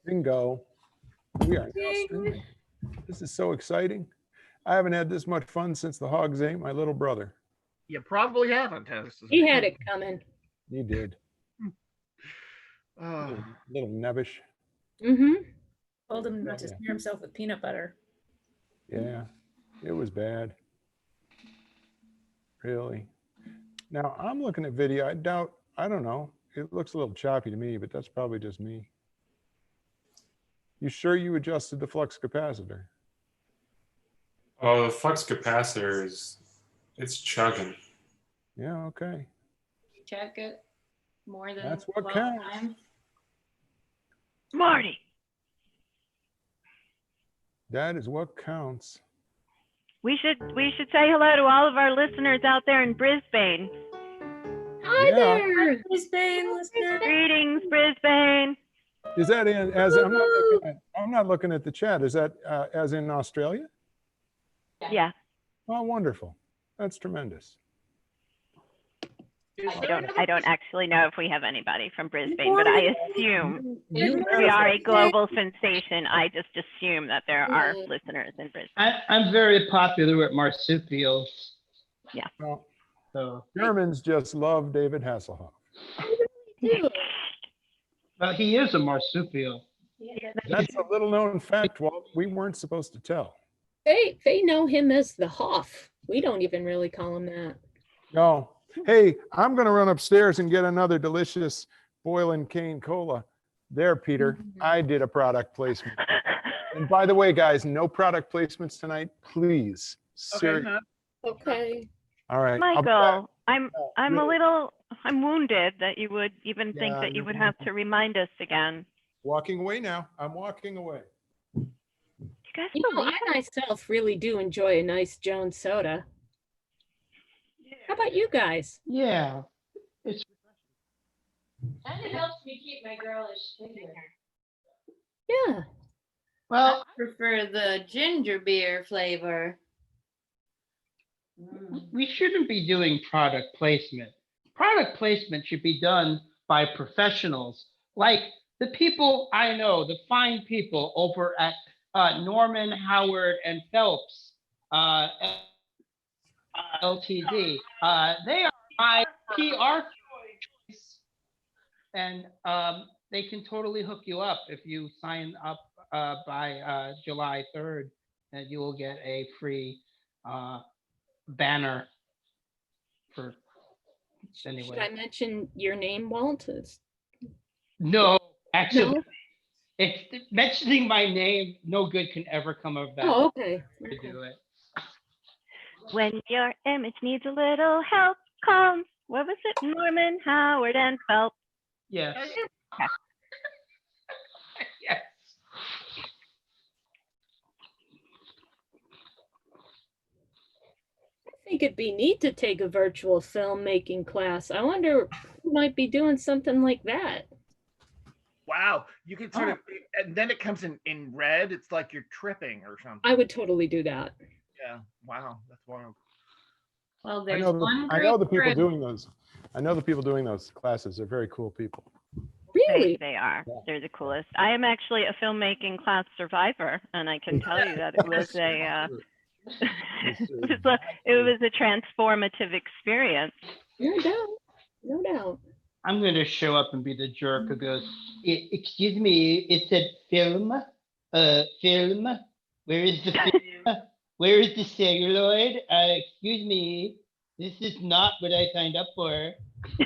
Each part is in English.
Bingo. We are now streaming. This is so exciting. I haven't had this much fun since the hogs ate my little brother. You probably haven't. He had it coming. He did. Little nebbish. Mm-hmm. Told him not to smear himself with peanut butter. Yeah, it was bad. Really. Now I'm looking at video. I don't know. It looks a little choppy to me, but that's probably just me. You sure you adjusted the flux capacitor? Oh, the flux capacitor it's chugging. Yeah, okay. Check it more than That's what 12 counts. times. Marty. That is what counts. We should say hello to all of our listeners out there in Brisbane. Hi Yeah. there. Brisbane listener. Greetings, Brisbane. Is that in as I'm not looking at the chat. Is that as in Australia? Yeah. Oh, wonderful. That's tremendous. I don't actually know if we have anybody from Brisbane, but I assume we are a global sensation. I just assume that there are listeners in Brisbane. I'm very popular with marsupials. Yeah. Well, So, Germans just love David Hasselhoff. but he is a marsupial. That's a little known fact, Walt. We weren't supposed to tell. They know him as the Hoff. We don't even really call him that. No. Hey, I'm going to run upstairs and get another delicious boiling cane cola. There, Peter. I did a product placement. And by the way, guys, no product placements tonight, please. Seriously. Okay. All right. I'll be back. Michael, I'm wounded that you would even think that you would have to remind us again. Walking away now. I'm walking away. You guys You know, believe I myself really do enjoy a nice Jones soda. How about you guys? Yeah. It's And it helps me keep my girlish figure. Yeah. well, I prefer the ginger beer flavor. we shouldn't be doing product placement. Product placement should be done by professionals like the people I know, the fine people over at Norman, Howard, and Phelps LTD. They are my PR choice, and they can totally hook you up if you sign up by July 3rd, and you will get a free banner for anyway. Should I mention your name, Walt? No, actually, No? it's mentioning my name. No good can ever come of that. Oh, okay. To do it. when your image needs a little help, come. What was it? Norman, Howard, and Phelps. Yes. Okay. Yes. I think it'd be neat to take a virtual filmmaking class. I wonder who might be doing something like that. Wow, you can sort of, and then it comes in red. It's like you're tripping or something. I would totally do that. Yeah. Wow, that's wild. Well, I there's know, one I know the group people for- doing those. I know the people doing those classes. They're very cool people. Really? They are. They're the coolest. I am actually a filmmaking class survivor, and I can tell you that it was it was a transformative experience. No doubt. No doubt. I'm going to show up and be the jerk who goes, excuse me, it said film, film, where is the film? Where is the celluloid? Excuse me, this is not what I signed up for.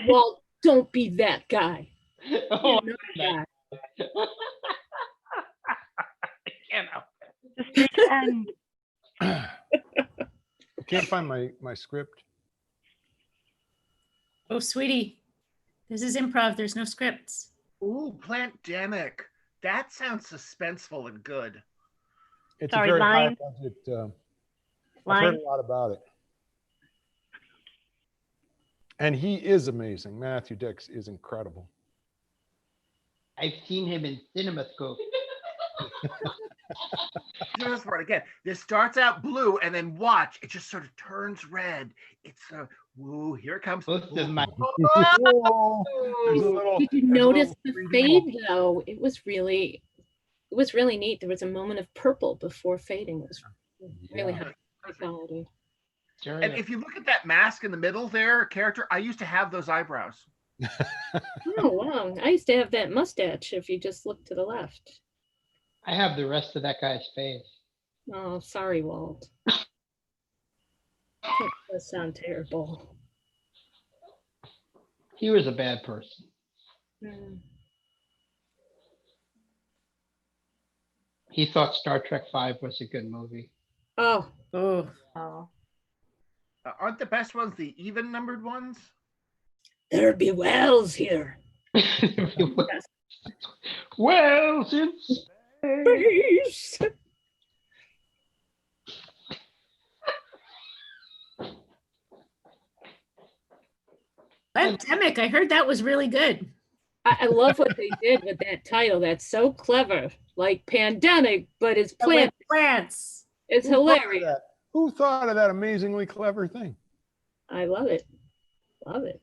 Walt, don't be that guy. Oh, You're not that guy. I can't help it. Just reach the end. I can't find my script. Oh, sweetie, this is improv. There's no scripts. Ooh, Plantdemic. That sounds suspenseful and good. It's Sorry, a very high line. budget. I've heard Line. a lot about it. And he is amazing. Matthew Dix is incredible. I've seen him in CinemaScope. This part again. This starts out blue, and then watch, it just sort of turns red. It's woo, here it comes. Most of my Whoa, there's a little- Did you there's a notice little the 3D fade though? It was really It was really neat. There was a moment of purple before fading. It was really Yeah. high quality. And if you look at that mask in the middle there, character, I used to have those eyebrows. Oh, wow. I used to have that mustache if you just look to the left. I have the rest of that guy's face. Oh, sorry, Walt. That does sound terrible. He was a bad person. Mm. He thought Star Trek V was a good movie. Oh, Oh, Oh. Aren't the best ones the even numbered ones? there be whales here. Well, since Peace. Pandemic. I heard that was really good. I love what they did with that title. That's so clever. Like pandemic, but it's plant. Plants. It's Who thought of hilarious. that? Who thought of that amazingly clever thing? I love it. Love it.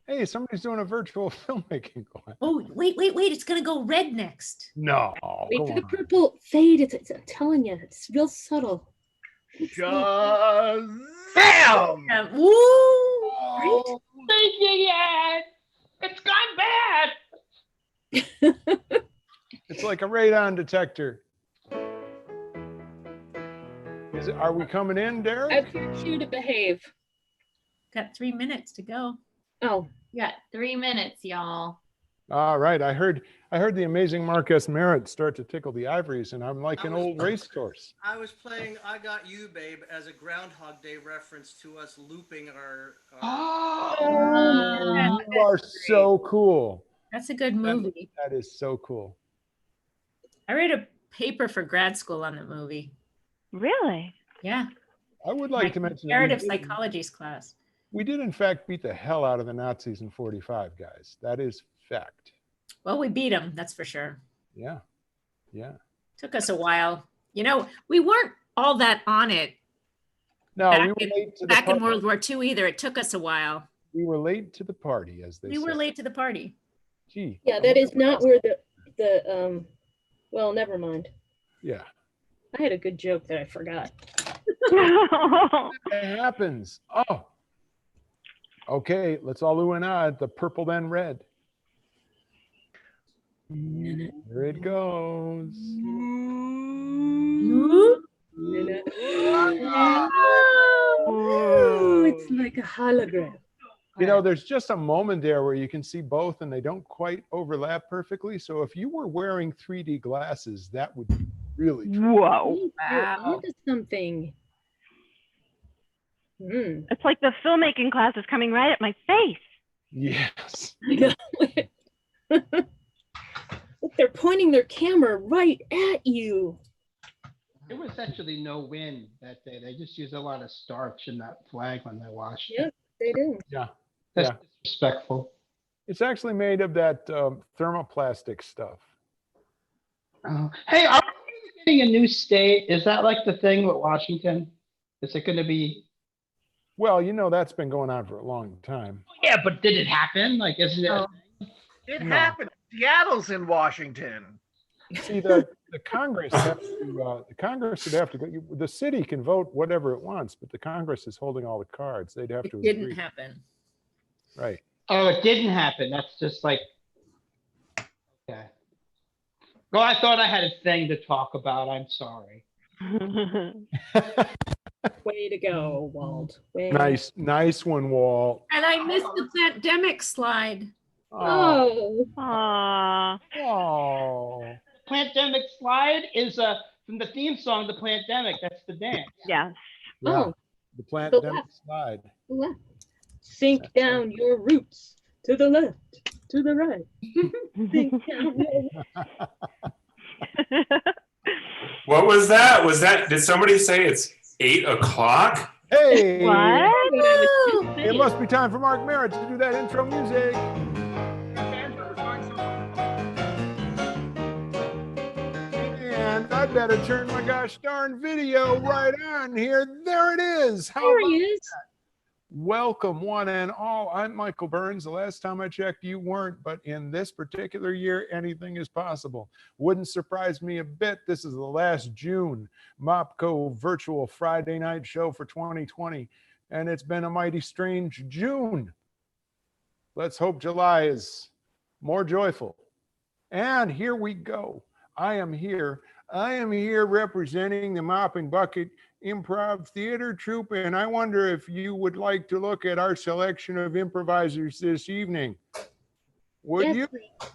Hey, somebody's doing a virtual filmmaking class. Oh, wait. It's gonna go red next. No, Wait come for the on. purple fade. I'm telling you, it's real subtle. Shazam! Yeah. Woo! Right? yeah, it's gone bad. It's like a radon detector. Are we coming in, I Derek? teach you to behave. Got 3 minutes to go. Oh, You got 3 minutes, y'all. All right. I heard the amazing Marcus Merritt start to tickle the ivories, and I'm like an old racehorse. I was playing I Got You, Babe as a Groundhog Day reference to us looping our Oh, you are so cool. That's a good movie. That is so cool. I read a paper for grad school on the movie. Really? Yeah. I would like to mention that Comparative psychology's class. we did in fact beat the hell out of the Nazis in 45, guys. That is fact. Well, we beat them, that's for sure. Yeah. Yeah. Took us a while. You know, we weren't all that on it No, back, we were in, late to the back in party. World War II either. It took us a while. We were late to the party, as they We say. were late to the party. Gee. yeah, that is not where the well, never mind. Yeah. I had a good joke that I forgot. It happens. Oh. Okay, let's all ooh and ah at the purple then red. Here it goes. Oh, it's like a hologram. You know, there's just a moment there where you can see both and they don't quite overlap perfectly. So if you were wearing 3D glasses, that would be really Whoa. You're Wow. onto something. Hmm. It's like the filmmaking class is coming right at my face. Yes. Look, they're pointing their camera right at you. There was actually no wind that day. They just used a lot of starch in that flag when they washed Yep. it. They do. Yeah. That's Yeah. disrespectful. It's actually made of that thermoplastic stuff. Oh. Hey, are we getting a new state? Is that like the thing with Washington? Is it going to be? Well, you know, that's been going on for a long time. Yeah, but did it happen? Like, isn't it? Oh. It No. happened. Seattle's in Washington. See, the Congress has to, the Congress would have to go, the city can vote whatever it wants, but the Congress is holding all the cards. They'd have It to didn't agree. happen. Right. Oh, it didn't happen. That's just like. Okay. Well, I thought I had a thing to talk about. I'm sorry. Way to go, Walt. Way Nice one, Walt. And I missed the pandemic slide. Oh, Aw. Oh. Pandemic slide is from the theme song, The Pandemic. That's the dance. Yes. Yeah. Oh. The plant The demic left. slide. left. Sink down your roots to the left, to the right. Sink down your What was that? Did somebody say it's 8 o'clock? Hey. What? It must be time for Mark Merritt to do that intro music. And I better turn my gosh darn video right on here. There it is. How There about he is. Welcome, one and all. I'm Michael Burns. The last time I checked, you weren't, but in this particular year, anything is possible. Wouldn't surprise me a bit. This is the last June Mopco virtual Friday night show for 2020, and it's been a mighty strange June. Let's hope July is more joyful. And here we go. I am here representing the Mop and Bucket Improv Theater Troupe, and I wonder if you would like to look at our selection of improvisers this evening. Would Yes, you? please.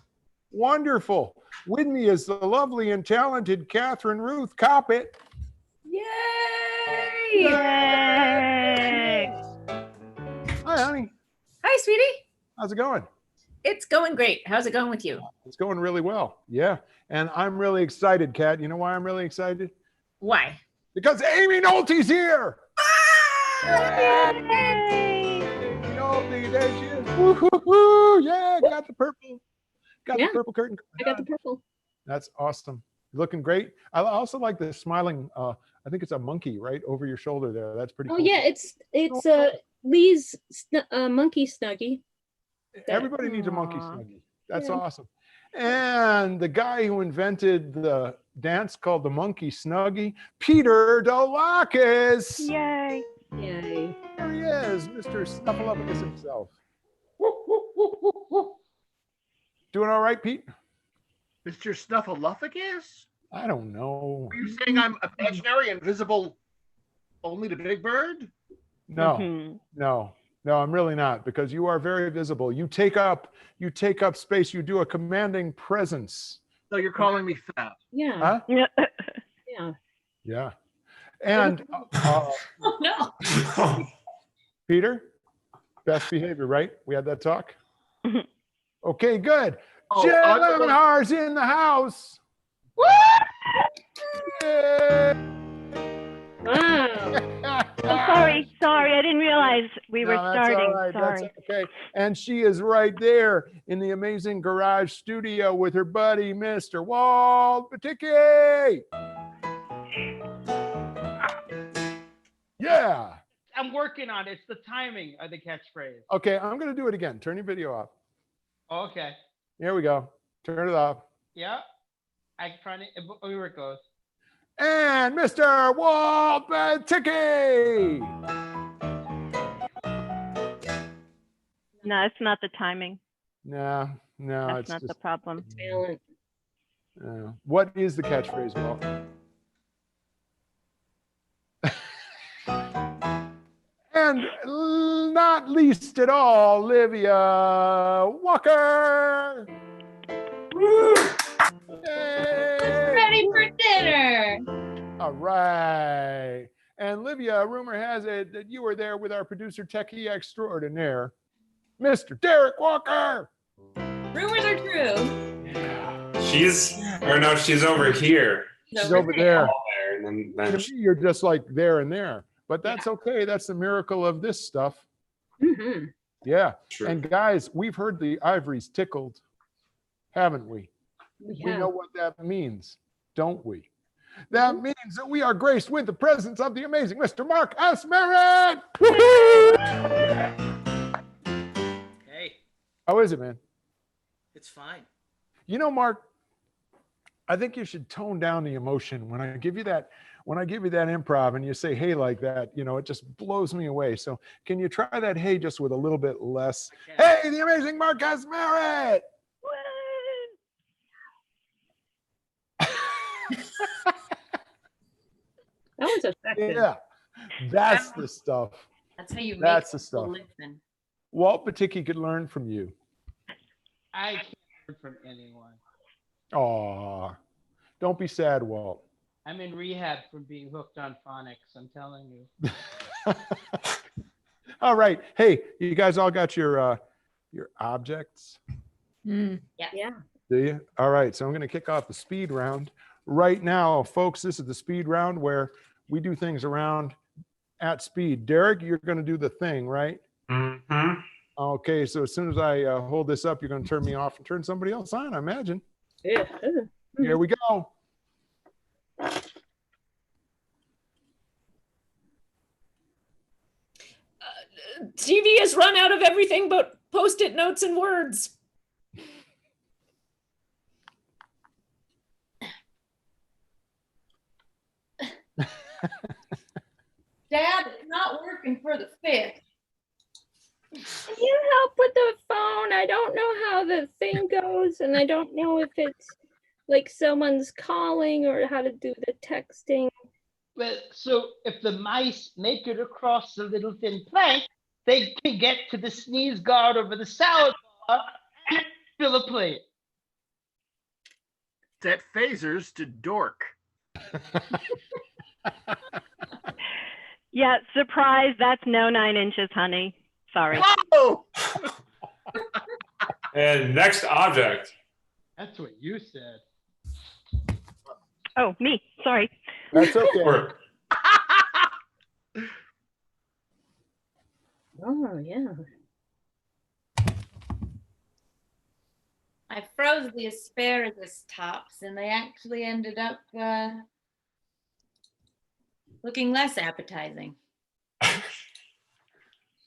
Wonderful. With me is the lovely and talented Catherine Ruth Coppett. Yay! Yay! Hi, honey. Hi, sweetie. How's it going? It's going great. How's it going with you? It's going really well. Yeah. And I'm really excited, Kat. You know why I'm really excited? Why? Because Amy Nolte's here. Ah! Yay! Amy Nolte, there she is. Woo-hoo-hoo. Yeah, got the purple. Got Yeah. the purple curtain. I got the purple. That's awesome. Looking great. I also like the smiling, I think it's a monkey right over your shoulder there. That's pretty Oh cool. yeah, it's Lee's monkey snuggie. Everybody needs a monkey Aw. snuggie. That's Yeah. awesome. And the guy who invented the dance called the monkey snuggie, Peter Delakis. Yay! Yay. There he is, Mr. Snuffleupagus himself. Doing all right, Pete? Mr. Snuffleupagus? I don't know. Are you saying I'm imaginary and visible only to Big Bird? No, Mhm. no, I'm really not, because you are very visible. You take up space. You do a commanding presence. So you're calling me fat. Yeah. Huh? Yeah. Yeah. And Oh no. Peter, best behavior, right? We had that talk. Mhm. Okay, good. Oh, Jen I- Lemonhar's in the house. Yay! Wow. Oh, sorry, I didn't realize we were No, that's all starting. right, Sorry. That's okay. And she is right there in the amazing garage studio with her buddy, Mr. Walt Paticki. Yeah. I'm working on it. It's the timing of the catchphrase. Okay, I'm going to do it again. Turn your video off. Okay. Here we go. Turn it off. Yeah. I trying to. Oh, here it goes. And Mr. Walt Paticki. No, it's not the timing. No, That's it's not just, the problem. Talent. what is the catchphrase, Walt? And not least at all, Livia Walker. Yay! Ready for dinner. All right. And Livia, rumor has it that you were there with our producer techie extraordinaire, Mr. Derek Walker. Rumors are true. She's over here. She's over there. There, and then To me, you're just like there and there, but that's okay. That's the miracle of this stuff. Mm-hmm. Yeah. True. And guys, we've heard the ivories tickled, haven't we? We know what that means, don't we? That means that we are graced with the presence of the amazing Mr. Mark S. Merritt. Hey, How is it, man? it's fine. You know, Mark, I think you should tone down the emotion when I give you that improv and you say hey like that, it just blows me away. So can you try that hey just with a little bit less? I can. Hey, the amazing Mark S. Merritt. That was effective. Yeah, that's the stuff. That's how you make That's the people stuff. listen. Walt Paticki could learn from you. I can't learn from anyone. Aw, don't be sad, Walt. I'm in rehab from being hooked on phonics. I'm telling you. All right. Hey, you guys all got your objects? Yeah. Yeah. Do you? All right. So I'm going to kick off the speed round right now, folks. This is the speed round where we do things around at speed. Derek, you're going to do the thing, right? Mhm. Okay. So as soon as I hold this up, you're going to turn me off and turn somebody else on, I imagine. Yeah. Here we go. TV has run out of everything but Post-it notes and words. Dad, it's not working for the fish. Can you help with the phone? I don't know how the thing goes, and I don't know if it's like someone's calling or how to do the texting. Well, so if the mice make it across the little thin plank, they can get to the sneeze guard over the salad bar and fill a plate. Set phasers to dork. Yeah, surprise, that's no 9 inches, honey. Sorry. Whoa! And next object. That's what you said. Oh, me. Sorry. That's okay. Or Oh, yeah. I froze the asparagus tops and they actually ended up looking less appetizing.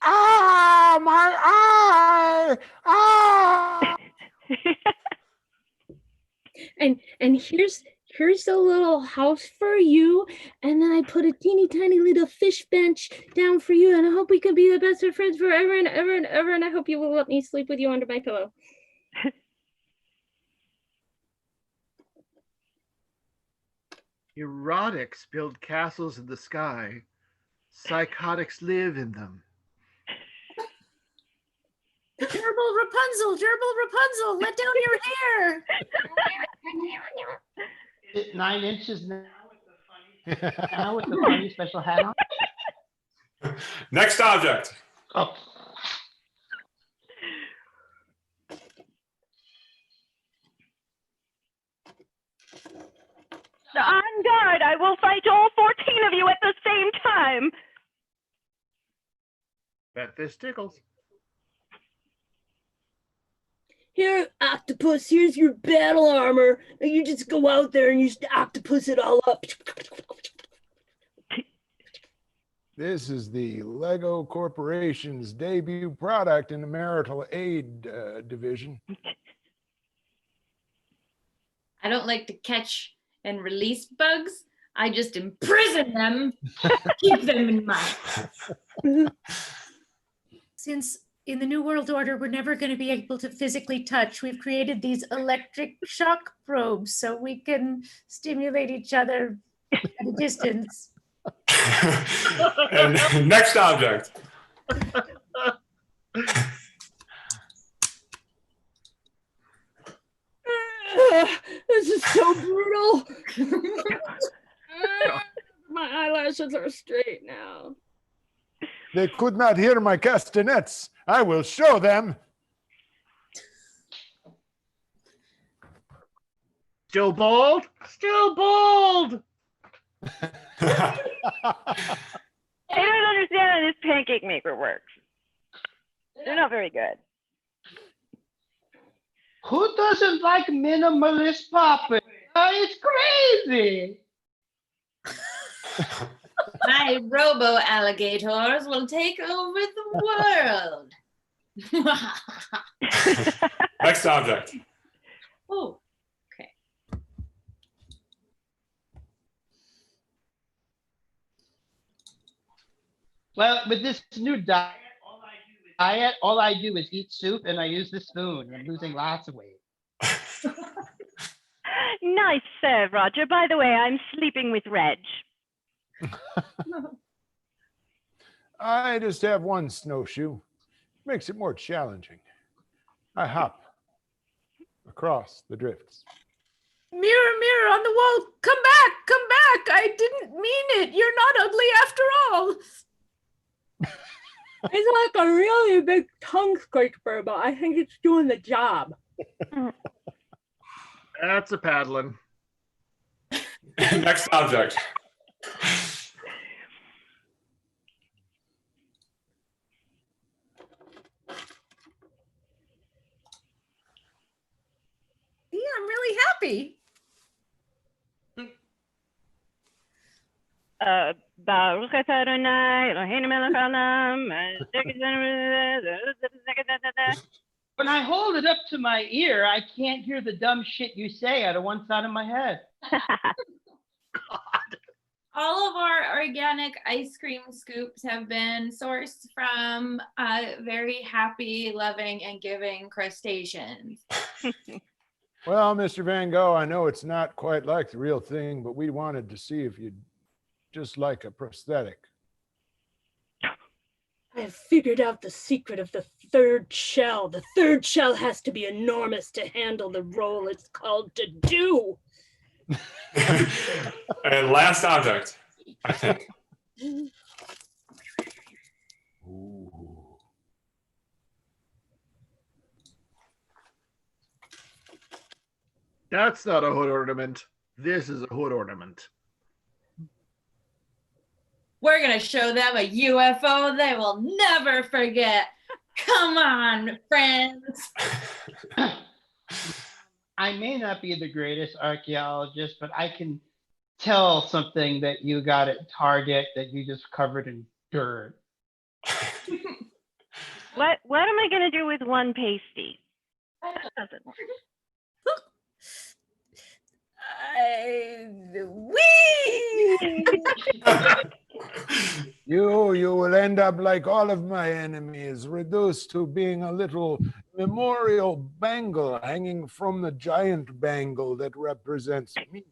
Ah, my eye! Ah! And here's a little house for you, and then I put a teeny tiny little fish bench down for you, and I hope we can be the best of friends forever and ever and ever, and I hope you will let me sleep with you under my pillow. Erotics build castles in the sky. Psychotics live in them. Gerbil Rapunzel, let down your hair. Is it 9 inches now with the funny special hat on? next object. Oh. On guard, I will fight all 14 of you at the same time. Bet this tickles. Here, octopus, here's your battle armor. And you just go out there and you just octopus it all up. This is the Lego Corporation's debut product in the marital aid division. I don't like to catch and release bugs. I just imprison them, keep them in mind. Since in the New World Order, we're never going to be able to physically touch, we've created these electric shock probes so we can stimulate each other at a distance. And next object. This is so brutal. My eyelashes are straight now. They could not hear my castanets. I will show them. Still bold? Still bold! I don't understand how this pancake maker works. They're not very good. Who doesn't like minimalist popping? It's crazy. My robo alligators will take over the world. Next object. Oh, okay. Well, with this new diet, all I do is eat soup and I use the spoon. I'm losing lots of weight. Nice serve, Roger. By the way, I'm sleeping with Reg. I just have one snowshoe. Makes it more challenging. I hop across the drifts. Mirror, mirror on the wall, come back. I didn't mean it. You're not ugly after all. It's like a really big tongue scraper, but I think it's doing the job. That's a paddling. Next object. Yeah, I'm really happy. Baruch atah Adonai, Eloheinu melech haolam. When I hold it up to my ear, I can't hear the dumb shit you say out of one side of my head. All of our organic ice cream scoops have been sourced from very happy, loving, and giving crustaceans. Well, Mr. Van Gogh, I know it's not quite like the real thing, but we wanted to see if you'd just like a prosthetic. I've figured out the secret of the third shell. The third shell has to be enormous to handle the role it's called to do. And last object, I think. Ooh. That's not a hood ornament. This is a hood ornament. We're going to show them a UFO they will never forget. Come on, friends. I may not be the greatest archaeologist, but I can tell something that you got at Target that you just covered in dirt. What am I going to do with one pasty? That doesn't work. You will end up like all of my enemies, reduced to being a little memorial bangle hanging from the giant bangle that represents me.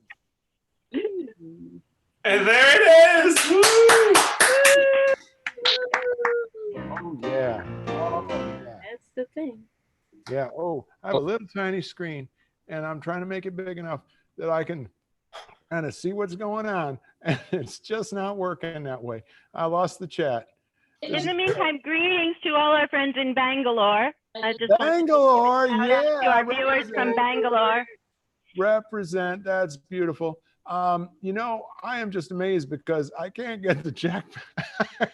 And there it is. Woo! Oh yeah. Oh yeah. That's the thing. Yeah. Oh, I have a little tiny screen, and I'm trying to make it big enough that I can kind of see what's going on, and it's just not working that way. I lost the chat. In the meantime, greetings to all our friends in Bangalore. I just Bangalore, want to yeah. to our viewers from Bangalore. Represent. That's beautiful. You know, I am just amazed because I can't get the check.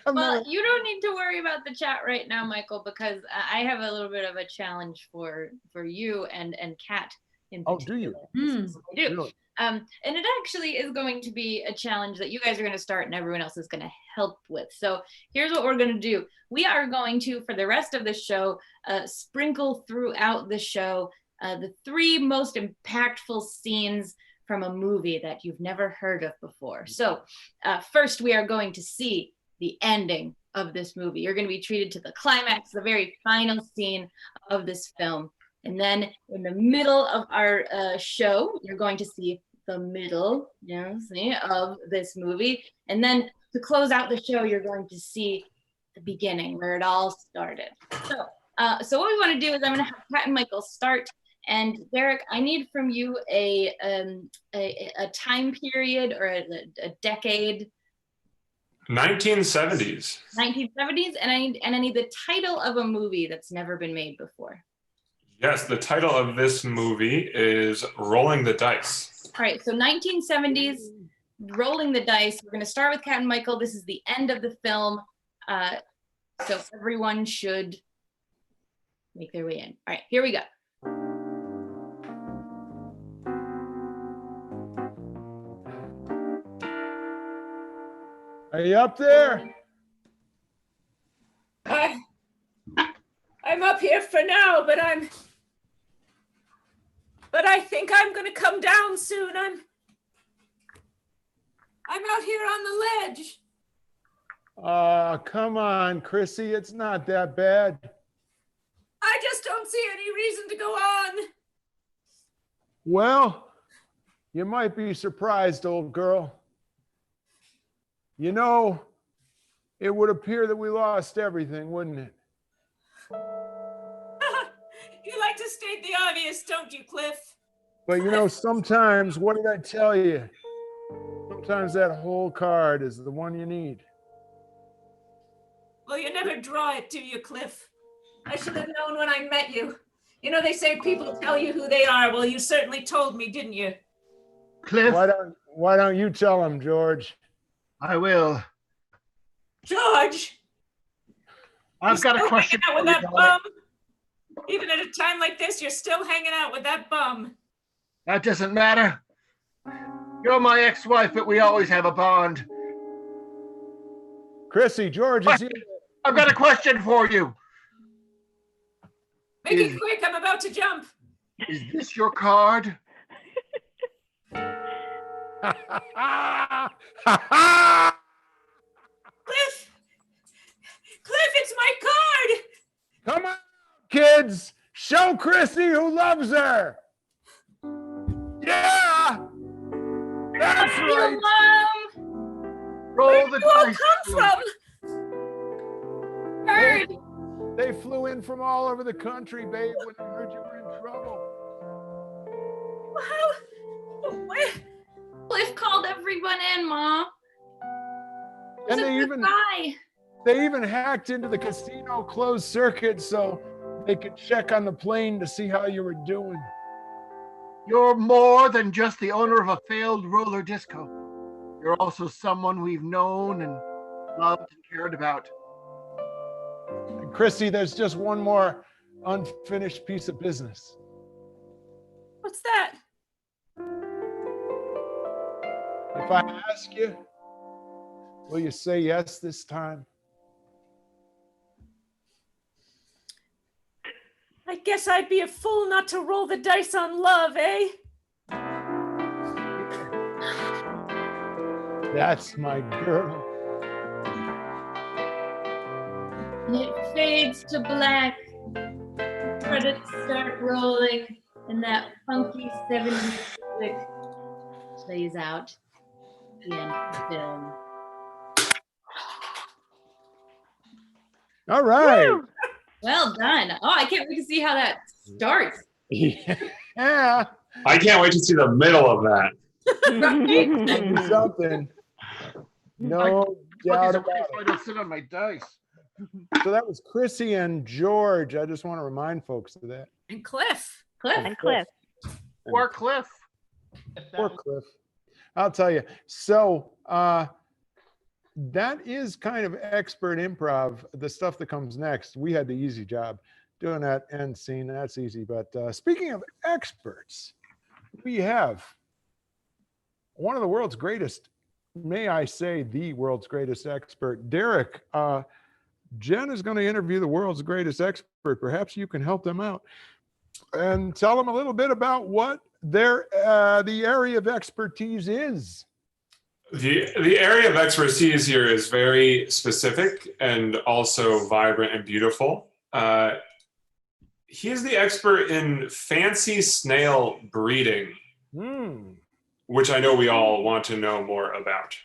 Well, you don't need to worry about the chat right now, Michael, because I have a little bit of a challenge for you and Kat in Oh, particular. do you? I do. Really? And it actually is going to be a challenge that you guys are going to start and everyone else is going to help with. So here's what we're going to do. We are going to, for the rest of the show, sprinkle throughout the show the 3 most impactful scenes from a movie that you've never heard of before. So first we are going to see the ending of this movie. You're going to be treated to the climax, the very final scene of this film. And then in the middle of our show, you're going to see the middle, of this movie. And then to close out the show, you're going to see the beginning where it all started. So what we want to do is I'm going to have Pat and Michael start. And Derek, I need from you a time period or a decade. 1970s. 1970s, and I need the title of a movie that's never been made before. Yes, the title of this movie is Rolling the Dice. All right, so 1970s, Rolling the Dice. We're going to start with Kat and Michael. This is the end of the film, so everyone should make their way in. All right, here we go. Are you up there? I'm up here for now, but I think I'm gonna come down soon. I'm out here on the ledge. Come on, Chrissy, it's not that bad. I just don't see any reason to go on. Well, you might be surprised, old girl. You know, it would appear that we lost everything, wouldn't it? You like to state the obvious, don't you, Cliff? But you know, sometimes, what did I tell you? Sometimes that whole card is the one you need. Well, you never draw it, do you, Cliff? I should have known when I met you. You know, they say people tell you who they are. Well, you certainly told me, didn't you? Cliff, Why don't you tell him, George? I will. George! I've got a question. Hanging out with that bum? Even at a time like this, you're still hanging out with that bum. That doesn't matter. You're my ex-wife, but we always have a bond. Chrissy, George is here. I've got a question for you. Make it quick, I'm about to jump. Is this your card? Cliff! Cliff, it's my card! Come on, kids. Show Chrissy who loves her. Yeah. That's right. Roll Where the did you all dice. come from? Bird. They flew in from all over the country, babe, when they heard you were in trouble. How? Where? Cliff called everyone in, Ma. And He's a they good even guy. they even hacked into the casino closed circuit so they could check on the plane to see how you were doing. You're more than just the owner of a failed roller disco. You're also someone we've known and loved and cared about. And Chrissy, there's just one more unfinished piece of business. What's that? If I ask you, will you say yes this time? I guess I'd be a fool not to roll the dice on love, eh? That's my girl. And it fades to black. Credits start rolling, and that funky 70s music plays out. The end of the film. All right. Woo! Well done. Oh, I can't wait to see how that starts. Yeah. I can't wait to see the middle of that. Something. No doubt about I it. don't sit on my dice. So that was Chrissy and George. I just want to remind folks of that. And Cliff. Cliff. And Cliff. Or Cliff. Poor Cliff. I'll tell you. So that is kind of expert improv, the stuff that comes next. We had the easy job doing that end scene. That's easy. But speaking of experts, we have one of the world's greatest, may I say, the world's greatest expert, Derek. Jen is going to interview the world's greatest expert. Perhaps you can help them out and tell them a little bit about what their the area of expertise is. The area of expertise here is very specific and also vibrant and beautiful. He is the expert in fancy snail breeding, which I know we all want to know more about.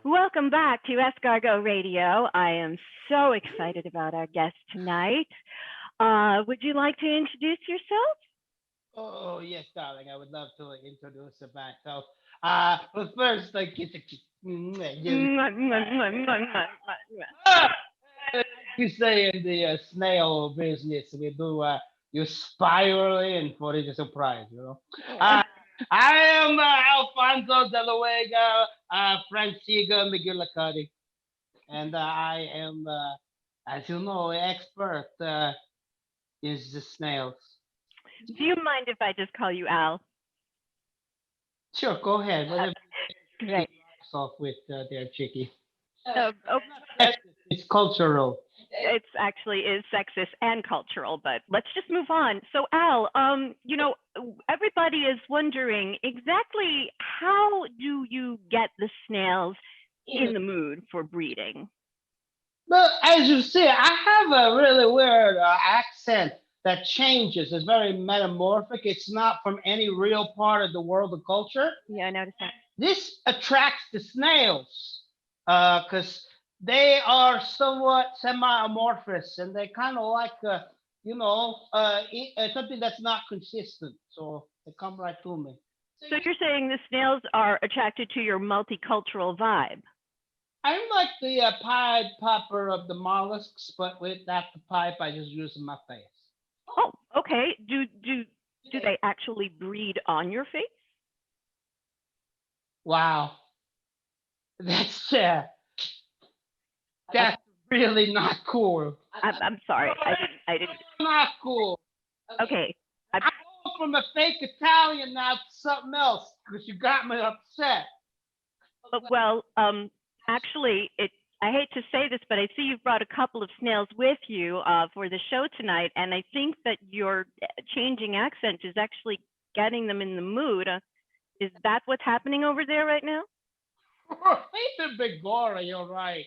Welcome back to Escargot Radio. I am so excited about our guest tonight. Would you like to introduce yourself? Oh, yes, darling. I would love to introduce myself. But first, like, it's a you say in the snail business, we do you spiral in for the surprise, you know. I am Alfonso de la Vega Franciga McGillicuddy, and I am, as you know, expert in the snails. Do you mind if I just call you Al? Sure, go ahead. Whatever Great. off with their chickie. Oh, It's cultural. it's actually is sexist and cultural, but let's just move on. So Al, you know, everybody is wondering exactly how do you get the snails in the mood for breeding? Well, as you see, I have a really weird accent that changes. It's very metamorphic. It's not from any real part of the world of culture. Yeah, I noticed that. This attracts the snails because they are somewhat semi-amorphous and they kind of like, something that's not consistent. So they come right to me. So you're saying the snails are attracted to your multicultural vibe? I'm like the Pied Piper of the mollusks, but without the pipe, I just use my face. Oh, okay. Do they actually breed on your face? Wow, that's really not cool. I'm sorry. I didn't. Not cool. Okay. I don't from a fake Italian now to something else because you got me upset. Well, actually, I hate to say this, but I see you've brought a couple of snails with you for the show tonight, and I think that your changing accent is actually getting them in the mood. Is that what's happening over there right now? He's a big Gora, you're right.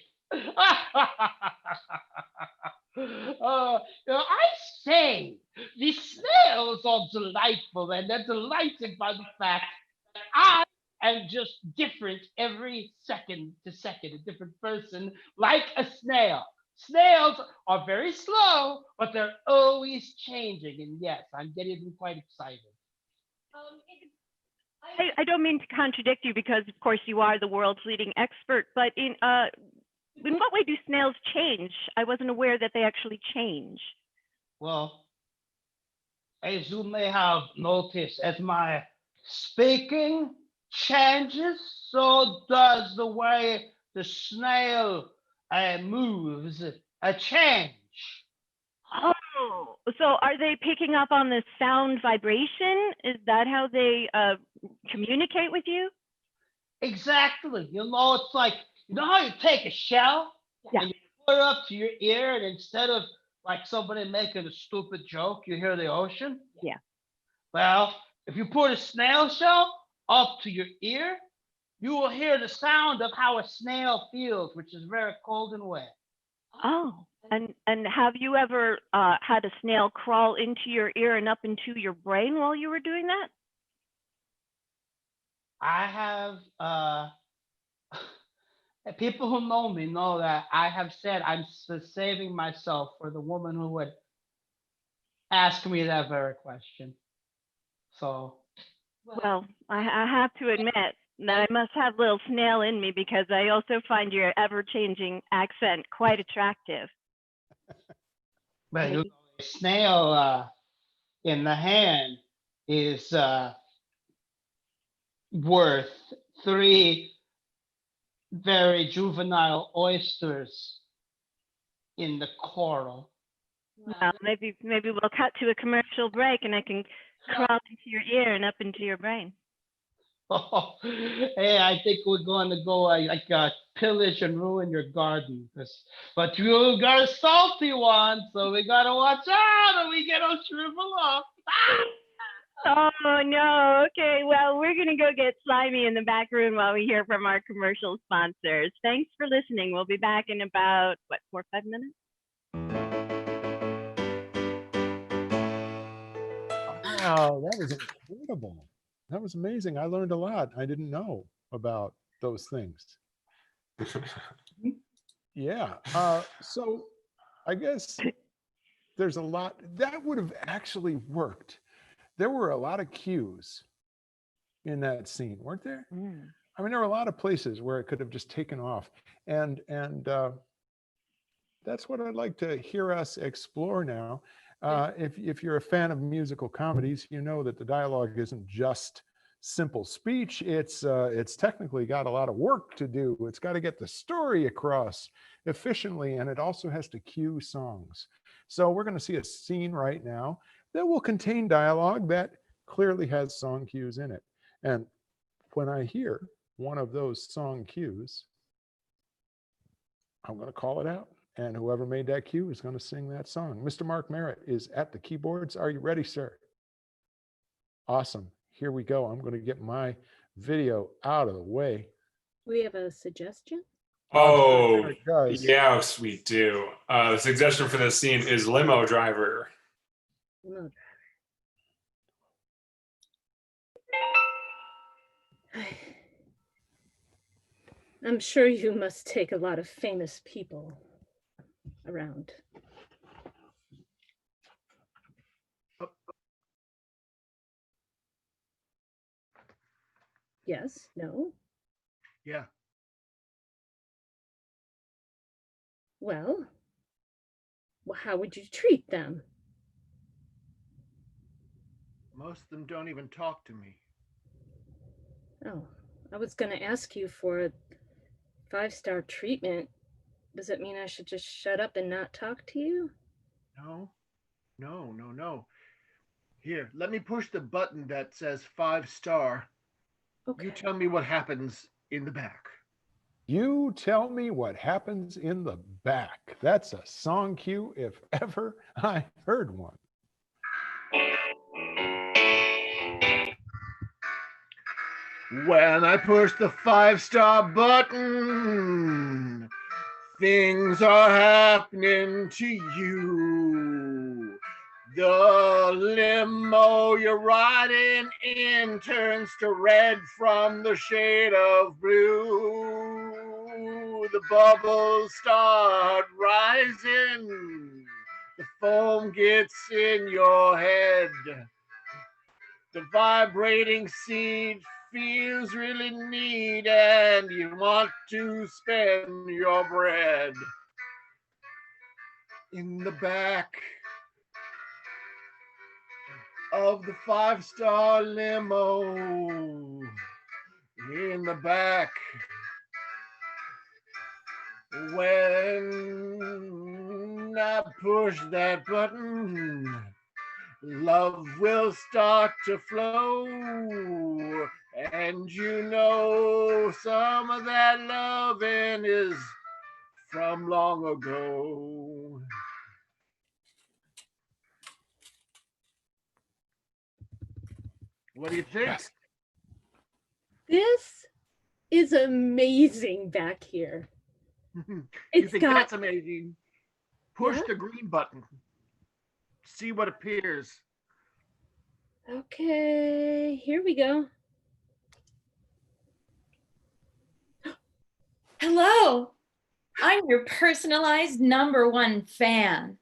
I say, the snails are delightful, and they're delighted by the fact that I am just different every second to second, a different person, like a snail. Snails are very slow, but they're always changing, and yes, I'm getting quite excited. I don't mean to contradict you because, of course, you are the world's leading expert, but in what way do snails change? I wasn't aware that they actually change. Well, as you may have noticed, as my speaking changes, so does the way the snail moves change. Oh, so are they picking up on the sound vibration? Is that how they communicate with you? Exactly. It's like, you know how you take a shell Yeah. and you put it up to your ear, and instead of like somebody making a stupid joke, you hear the ocean? Yeah. Well, if you put a snail shell up to your ear, you will hear the sound of how a snail feels, which is very cold and wet. Oh, and have you ever had a snail crawl into your ear and up into your brain while you were doing that? I have people who know me know that I have said I'm saving myself for the woman who would ask me that very question. So, Well, I have to admit that I must have a little snail in me because I also find your ever-changing accent quite attractive. but a snail in the hand is worth 3 very juvenile oysters in the coral. Well, maybe we'll cut to a commercial break and I can crawl into your ear and up into your brain. Oh, hey, I think we're going to go pillage and ruin your garden. But you got a salty one, so we got to watch out or we get all shrivel up. Oh, no. Okay, well, we're going to go get slimy in the back room while we hear from our commercial sponsors. Thanks for listening. We'll be back in about, 4 or 5 minutes? Wow, that was incredible. That was amazing. I learned a lot. I didn't know about those things. Yeah. So I guess there's a lot that would have actually worked. There were a lot of cues in that scene, weren't there? Mm. I mean, there were a lot of places where it could have just taken off. And that's what I'd like to hear us explore now. If you're a fan of musical comedies, you know that the dialogue isn't just simple speech. It's technically got a lot of work to do. It's got to get the story across efficiently, and it also has to cue songs. So we're going to see a scene right now that will contain dialogue that clearly has song cues in it. And when I hear one of those song cues, I'm going to call it out. And whoever made that cue is going to sing that song. Mr. Mark Merritt is at the keyboards. Are you ready, sir? Awesome. Here we go. I'm going to get my video out of the way. Do we have a suggestion? Oh, Merritt does. yes, we do. The suggestion for this scene is limo driver. No. I'm sure you must take a lot of famous people around. Yes, no. Yeah. Well, how would you treat them? Most of them don't even talk to me. Oh, I was going to ask you for a 5-star treatment. Does it mean I should just shut up and not talk to you? No. Here, let me push the button that says 5-star. Okay. You tell me what happens in the back. You tell me what happens in the back. That's a song cue if ever I heard one. When I push the 5-star button, things are happening to you. The limo you're riding in turns to red from the shade of blue. The bubbles start rising. The foam gets in your head. The vibrating seat feels really neat, and you want to spend your bread in the back of the 5-star limo. In the back, when I push that button, love will start to flow, and you know some of that loving is from long ago. What do you think? Yes. This is amazing back here. You It's think got that's amazing? Push Yeah. the green button. See what appears. Okay, here we go. Hello, I'm your personalized #1 fan.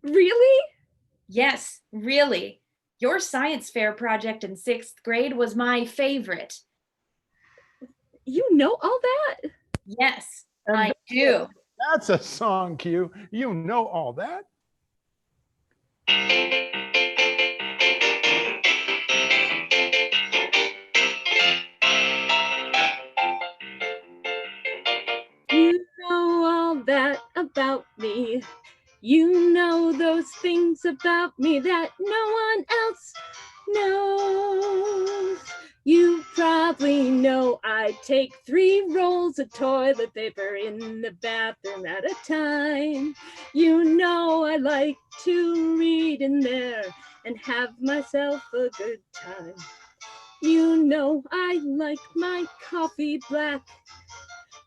Really? Yes, really. Your science fair project in 6th grade was my favorite. You know all that? Yes, And I do. That's a song cue. You know all that. You know all that about me. You know those things about me that no one else knows. You probably know I take 3 rolls of toilet paper in the bathroom at a time. You know I like to read in there and have myself a good time. You know I like my coffee black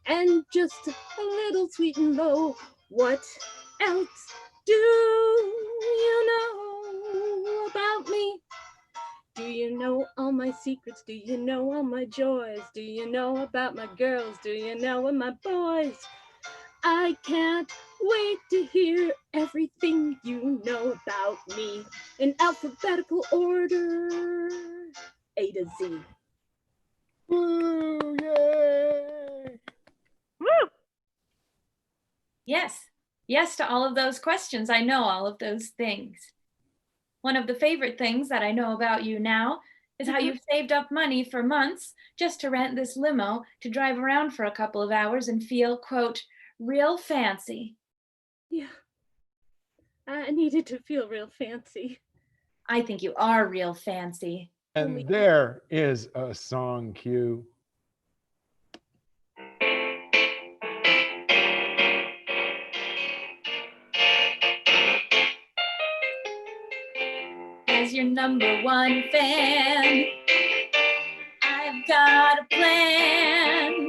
and just a little sweet and low. What else do you know about me? Do you know all my secrets? Do you know all my joys? Do you know about my girls? Do you know of my boys? I can't wait to hear everything you know about me in alphabetical order, A to Z. Woo, yay! Woo! Yes, yes to all of those questions. I know all of those things. One of the favorite things that I know about you now is how you've saved up money for months just to rent this limo to drive around for a couple of hours and feel, quote, real fancy. Yeah, I needed to feel real fancy. I think you are real fancy. And there is a song cue. As your #1 fan, I've got a plan.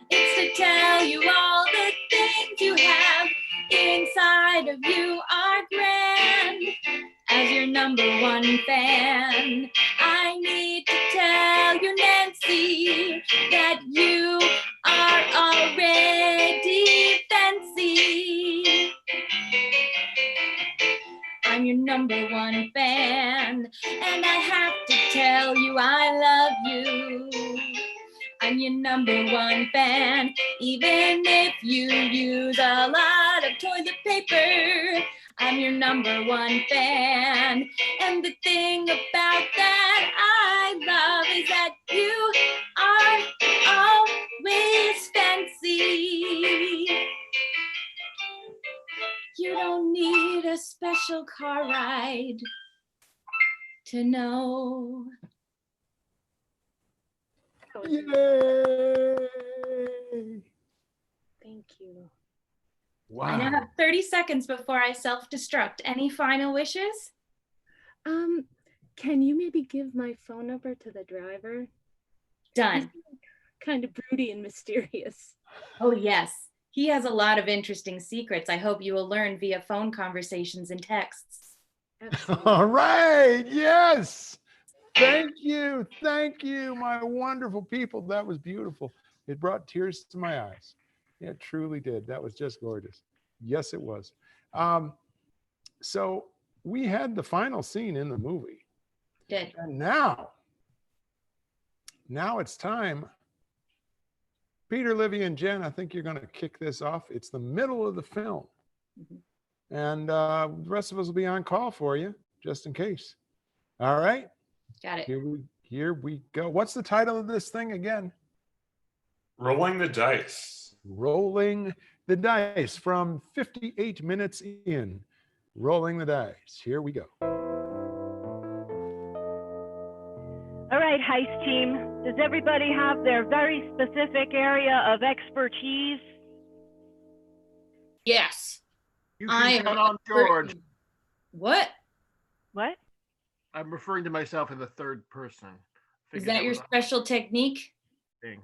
It's to tell you all the things you have inside of you are grand. As your #1 fan, I need to tell you, Nancy, that you are already fancy. I'm your #1 fan, and I have to tell you I love you. I'm your #1 fan, even if you use a lot of toilet paper. I'm your #1 fan, and the thing about that I love is that you are always fancy. you don't need a special car ride to know. Yay! Thank you. I now Wow. have 30 seconds before I self-destruct. Any final wishes? Can you maybe give my phone number to the driver? Done. Kind of broody and mysterious. Oh, yes. He has a lot of interesting secrets. I hope you will learn via phone conversations and texts. All right. Yes. Thank you. Thank you, my wonderful people. That was beautiful. It brought tears to my eyes. It truly did. That was just gorgeous. Yes, it was. So we had the final scene in the movie. Did. And now it's time. Peter, Livy, and Jen, I think you're going to kick this off. It's the middle of the film. And the rest of us will be on call for you, just in case. All right? Got it. Here we go. What's the title of this thing again? Rolling the dice. Rolling the dice from 58 minutes in. Rolling the dice. Here we go. All right, heist team. Does everybody have their very specific area of expertise? Yes. You I can am count on George. What? What? I'm referring to myself in the third person. Is Figured that your was a special technique? thing.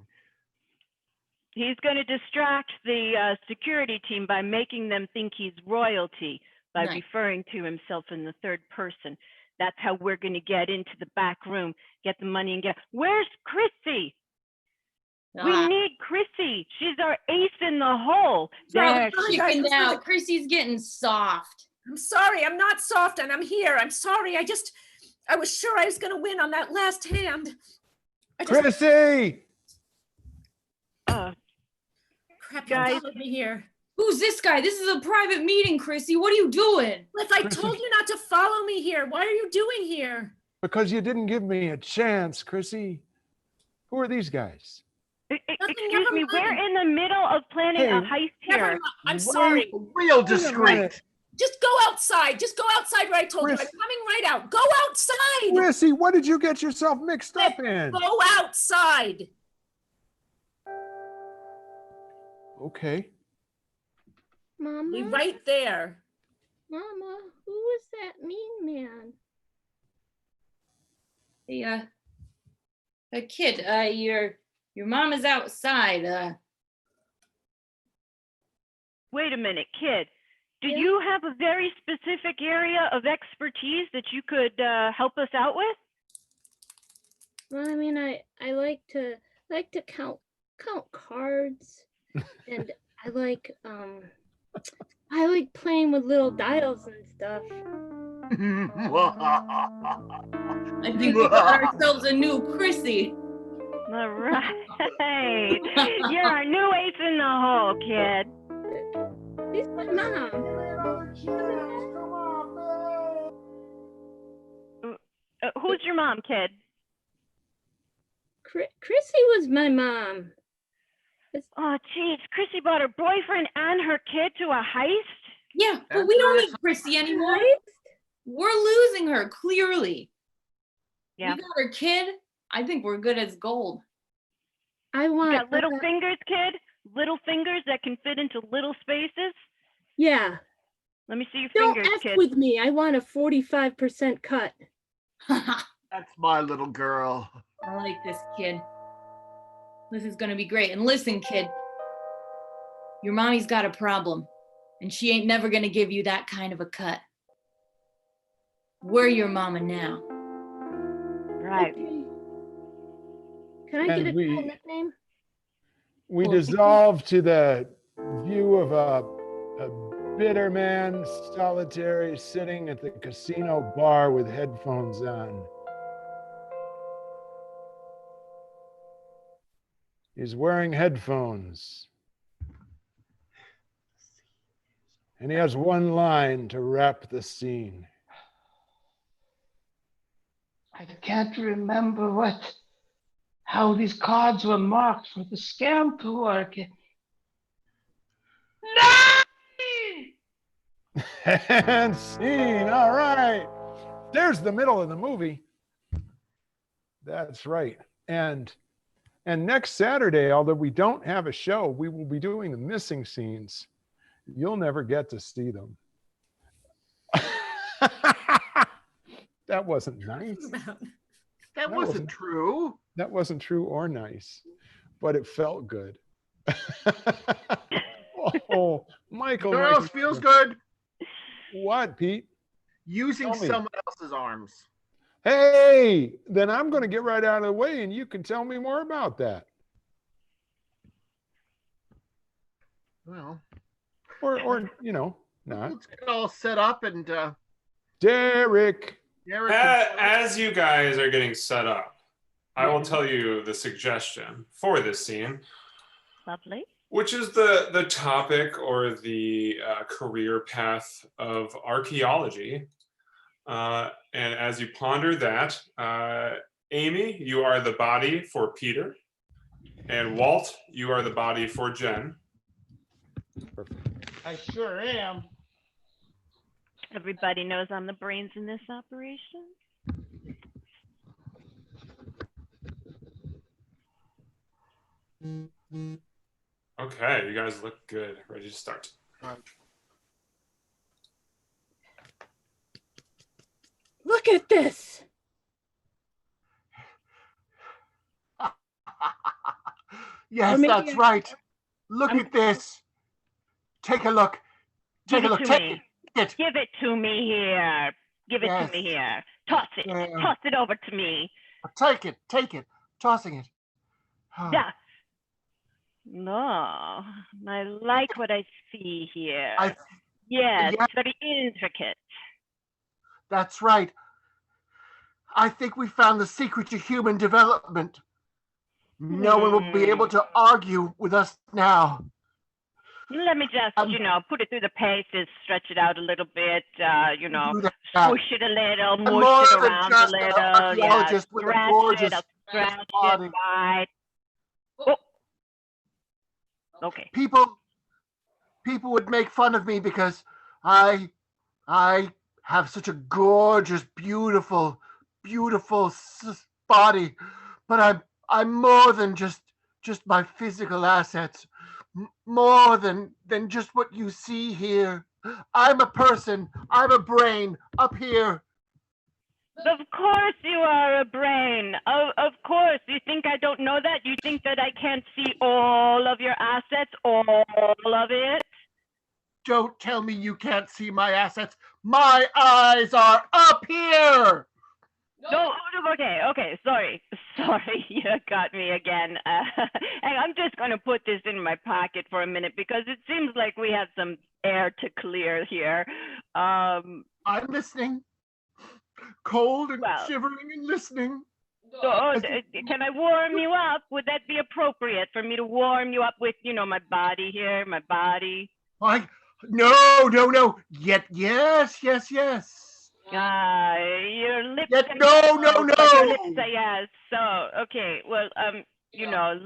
He's going to distract the security team by making them think he's royalty by Nice. referring to himself in the third person. That's how we're going to get into the back room, get the money and get. Where's Chrissy? We Ah, need Chrissy. She's our ace in the hole. throw There the she- chicken guys, out. Chrissy's getting soft. I'm sorry, I'm not soft and I'm here. I'm sorry. I was sure I was going to win on that last hand. Chrissy! Crap, you Guys. followed me here. Who's this guy? This is a private meeting, Chrissy. What are you doing? Cliff, I Chrissy. told you not to follow me here. What are you doing here? Because you didn't give me a chance, Chrissy. Who are these guys? Excuse never me, we're mind. in the middle of planning a Hey, heist Never here. mind. I'm sorry. Real Wait a minute. discreet. Just go outside. Just go outside where I told you. Chris- I'm coming right out. Go outside. Chrissy, what did you get yourself mixed up in? Go outside. Okay. Mama, Be right there. Mama, who was that mean man? Hey, kid, your mom is outside. Wait a minute, kid. Do Yeah. you have a very specific area of expertise that you could help us out with? Well, I mean, I like to count cards, and I like playing with little dials and stuff. I think we got ourselves a new Chrissy. All right. You're our new ace in the hole, kid. She's my mom. Who's your mom, kid? Chrissy was my mom. Oh, geez. Chrissy brought her boyfriend and her kid to a heist? Yeah, but That's we don't right. need Chrissy anymore. Right? We're losing her, clearly. Yeah. We got her kid. I think we're good as gold. I You want. got little fingers, kid? Little fingers that can fit into little spaces? Yeah. Let me see your Don't fingers, F kid. with me. I want a 45% cut. That's my little girl. I like this, kid. This is gonna be great. And listen, kid, your mommy's got a problem, and she ain't never gonna give you that kind of a cut. We're your mama now. Right. Okay. Can I And get a we- cool nickname? We Cool. dissolve to the view of a bitter man solitary sitting at the casino bar with headphones on. He's wearing headphones. And he has one line to wrap the scene. I can't remember how these cards were marked for the scam to work. And scene. All right. There's the middle of the movie. That's right. And next Saturday, although we don't have a show, we will be doing the missing scenes. You'll never get to see them. That wasn't nice. That wasn't true. That wasn't true or nice, but it felt good. Oh, Michael. You know what else feels good? What, Pete? Using Tell me. someone else's arms. Hey, then I'm going to get right out of the way and you can tell me more about that. Well, Or you know, not. let's get all set up and Derek. Derek. As you guys are getting set up, I will tell you the suggestion for this scene, Lovely. which is the topic or the career path of archaeology. And as you ponder that, Amy, you are the body for Peter, and Walt, you are the body for Jen. I sure am. Everybody knows I'm the brains in this operation. Okay, you guys look good. Ready to start. Look at this. Yes, Or maybe that's right. Look I'm- at this. Take a look. Take a Give it look. to Take me. it. Give it to me here. Give it Yes. to me here. Toss it. Yeah. Toss it over to me. Take it. Take it. Tossing it. Yeah. No, I like what I see here. Yes, Yeah. it's very intricate. That's right. I think we found the secret to human development. No one will be able to argue with us now. Let me just, put it through the paces, stretch it out a little bit, Do that. squish it a little, I'm mush more it than around a just an little, archaeologist with a stretch gorgeous it, I'll stretch body. it right. Oh. Okay. People would make fun of me because I have such a gorgeous, beautiful body, but I'm more than just my physical assets, more than just what you see here. I'm a person. I'm a brain up here. Of course you are a brain. Of course. You think I don't know that? You think that I can't see all of your assets, all of it? Don't tell me you can't see my assets. My eyes are up here. No, okay, sorry, you got me again. And I'm just going to put this in my pocket for a minute because it seems like we have some air to clear here. I'm listening. Cold and Well. shivering and listening. Can I warm you up? Would that be appropriate for me to warm you up with, my body here, my body? No. Yes. Your lips. Yes, can- no. Your lips say yes. So, okay, well,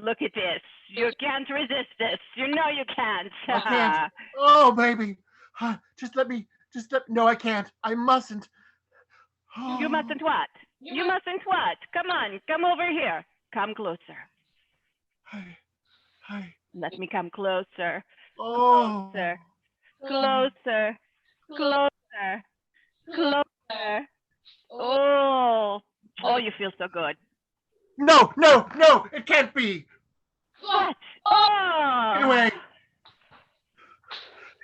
look at this. You can't resist this. You know you can't. I can't. Oh, baby. No, I can't. I mustn't. You mustn't what? You mustn't what? Come on, come over here. Come closer. Hi. Let me come closer. Oh. Closer. Oh, you feel so good. No, it can't be. What? Oh. Anyway,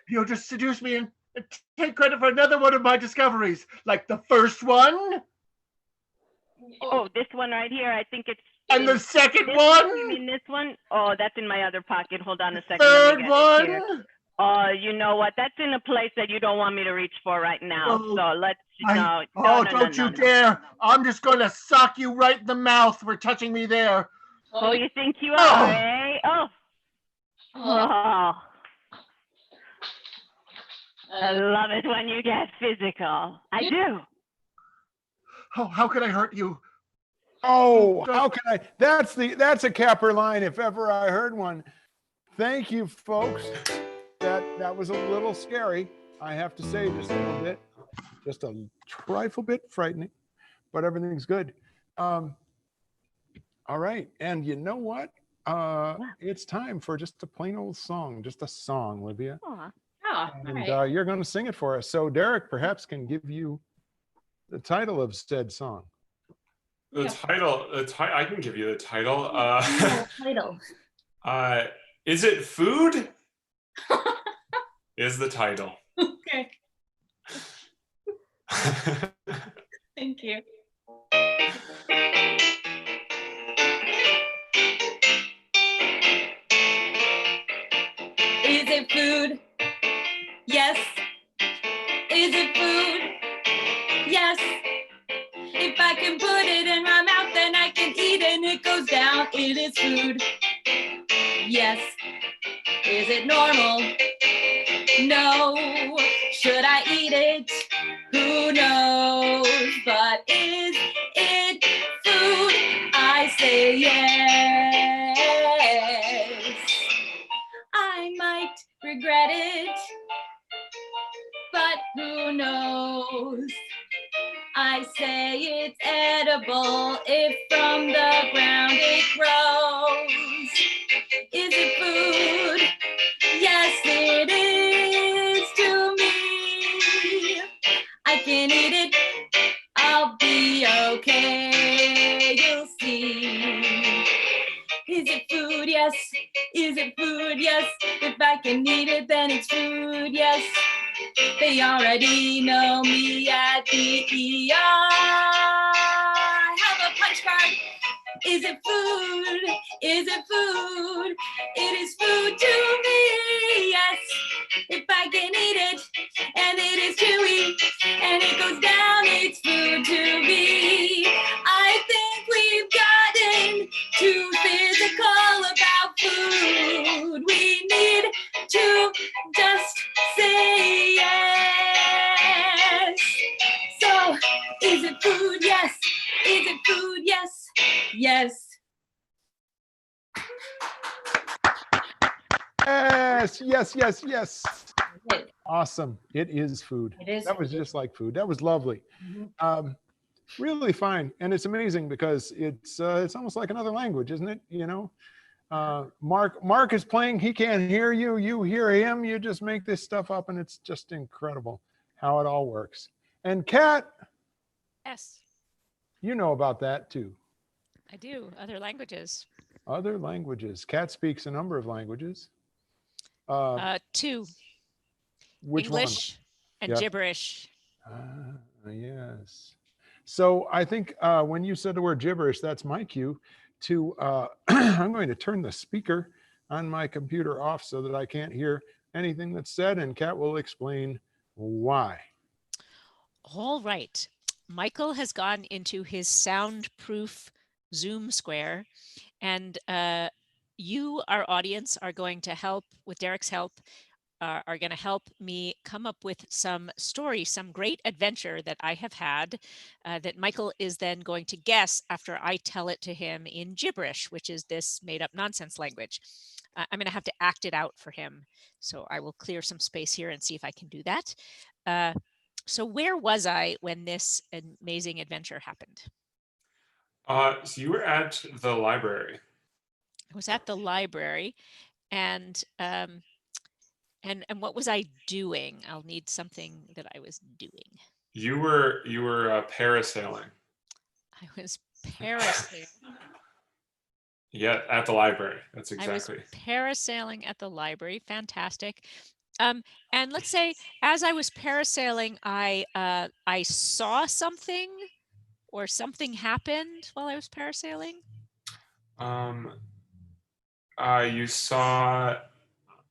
you'll just seduce me and take credit for another one of my discoveries, like the first one. Oh, this one right here. I think it's. And the second this one? You mean this one? Oh, that's in my other pocket. Hold on a second. Third Let me get it here. one? Oh, you know what? That's in a place that you don't want me to reach for right now. Oh, So let's. Don't you dare. I'm just going to sock you right in the mouth for touching me there. Oh, you think you Oh. are, eh? Oh. I love it when you get physical. I do. Oh, how could I hurt you? Oh, how can I? That's a capper line if ever I heard one. Thank you, folks. That was a little scary. I have to say, just a little bit, just a trifle bit frightening, but everything's good. All right. And you know what? It's time for just a plain old song, just a song, Livia. Aw. Oh, all And right. you're going to sing it for us. So Derek perhaps can give you the title of said song. The Yeah. title, I can give you the title. Yeah, title. Is it food? Is the title. Okay. Thank you. Is it food? Yes. Is it food? Yes. If I can put it in my mouth, then I can eat and it goes down. It is food. Yes. Is it normal? No. Should I eat it? Who knows? But is it food? I say yes. I might regret it, but who knows? I say it's edible if from the ground it grows. Is it food? Yes, it is to me. I can eat it, I'll be okay, you'll see. Is it food? Yes. Is it food? Yes. If I can eat it, then it's food. Yes. They already know me at the ER. Have a punch card. Is it food? Is it food? It is food to me. Yes. If I can eat it, and it is chewy, and it goes down, it's food to me. I think we've gotten too physical about food. We need to just say yes. So, is it food? Yes. Is it food? Yes. Yes. Yes, yes, yes, yes. It Awesome. It is food. is. That was just like food. That was lovely. Mhm. Really fine. And it's amazing because it's almost like another language, isn't it? You know, Mark is playing. He can't hear you. You hear him. You just make this stuff up, and it's just incredible how it all works. And Kat, Yes, you know about that too. I do. Other languages. Other languages. Kat speaks a number of languages. Two, Which English and Yep. gibberish. one? Yes. So I think when you said the word gibberish, that's my cue to, I'm going to turn the speaker on my computer off so that I can't hear anything that's said, and Kat will explain why. All right. Michael has gone into his soundproof Zoom square, and you, our audience, are going to help, with Derek's help, are going to help me come up with some story, some great adventure that I have had that Michael is then going to guess after I tell it to him in gibberish, which is this made up nonsense language. I'm going to have to act it out for him. So I will clear some space here and see if I can do that. So where was I when this amazing adventure happened? So you were at the library. I was at the library, and what was I doing? I'll need something that I was doing. You were parasailing. I was parasailing. Yeah, at the library. That's I was exactly. parasailing at the library. Fantastic. And let's say as I was parasailing, I saw something, or something happened while I was parasailing. You saw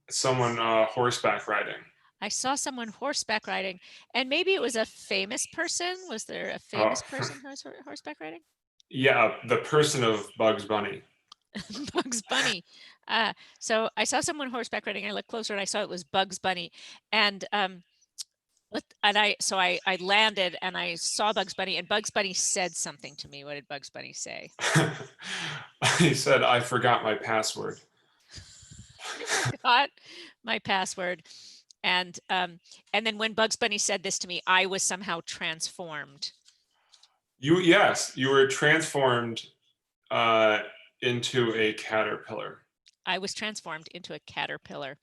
someone horseback riding. I saw someone horseback riding, and maybe it was a famous person. Was there a famous person who was horseback riding? Yeah, the person of Bugs Bunny. Bugs Bunny. So I saw someone horseback riding. I looked closer and I saw it was Bugs Bunny. And I landed and I saw Bugs Bunny, and Bugs Bunny said something to me. What did Bugs Bunny say? He said, "I forgot my password." I forgot my password. And then when Bugs Bunny said this to me, I was somehow transformed. Yes, you were transformed into a caterpillar. I was transformed into a caterpillar.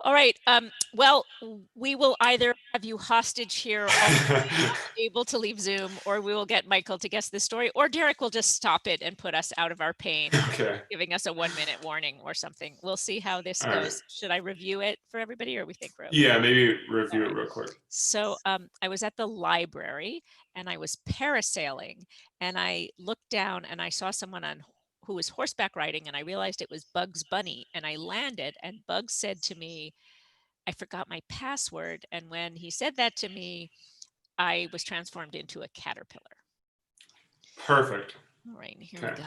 All right. Well, we will either have you hostage here, able to leave Zoom, or we will get Michael to guess this story, or Derek will just stop it and put us out of our pain, Okay. giving us a 1-minute warning or something. We'll see how this All goes. right. Should I review it for everybody, or we think we're okay? Yeah, maybe review it real quick. So I was at the library and I was parasailing, and I looked down and I saw someone who was horseback riding, and I realized it was Bugs Bunny, and I landed, and Bugs said to me, I forgot my password. And when he said that to me, I was transformed into a caterpillar. Perfect. All right, here we go.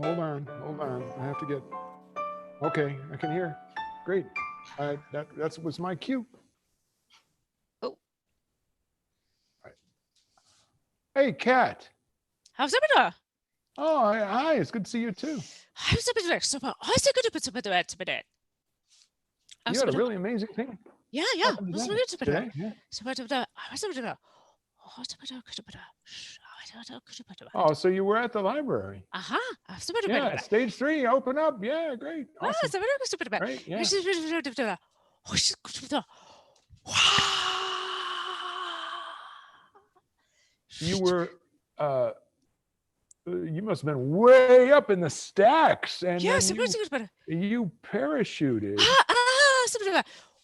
Hold on. I have to get. Okay, I can hear. Great. That was my cue. Oh. Hey, Kat. How's it? Oh, hi. It's good to see you too. You had a really amazing thing. Yeah. Today, yeah. Oh, so you were at the library. Yeah, stage 3, open up. Yeah, great. Awesome. Great, yeah. You were, you must have been way up in the stacks, and Yeah, then you parachuted.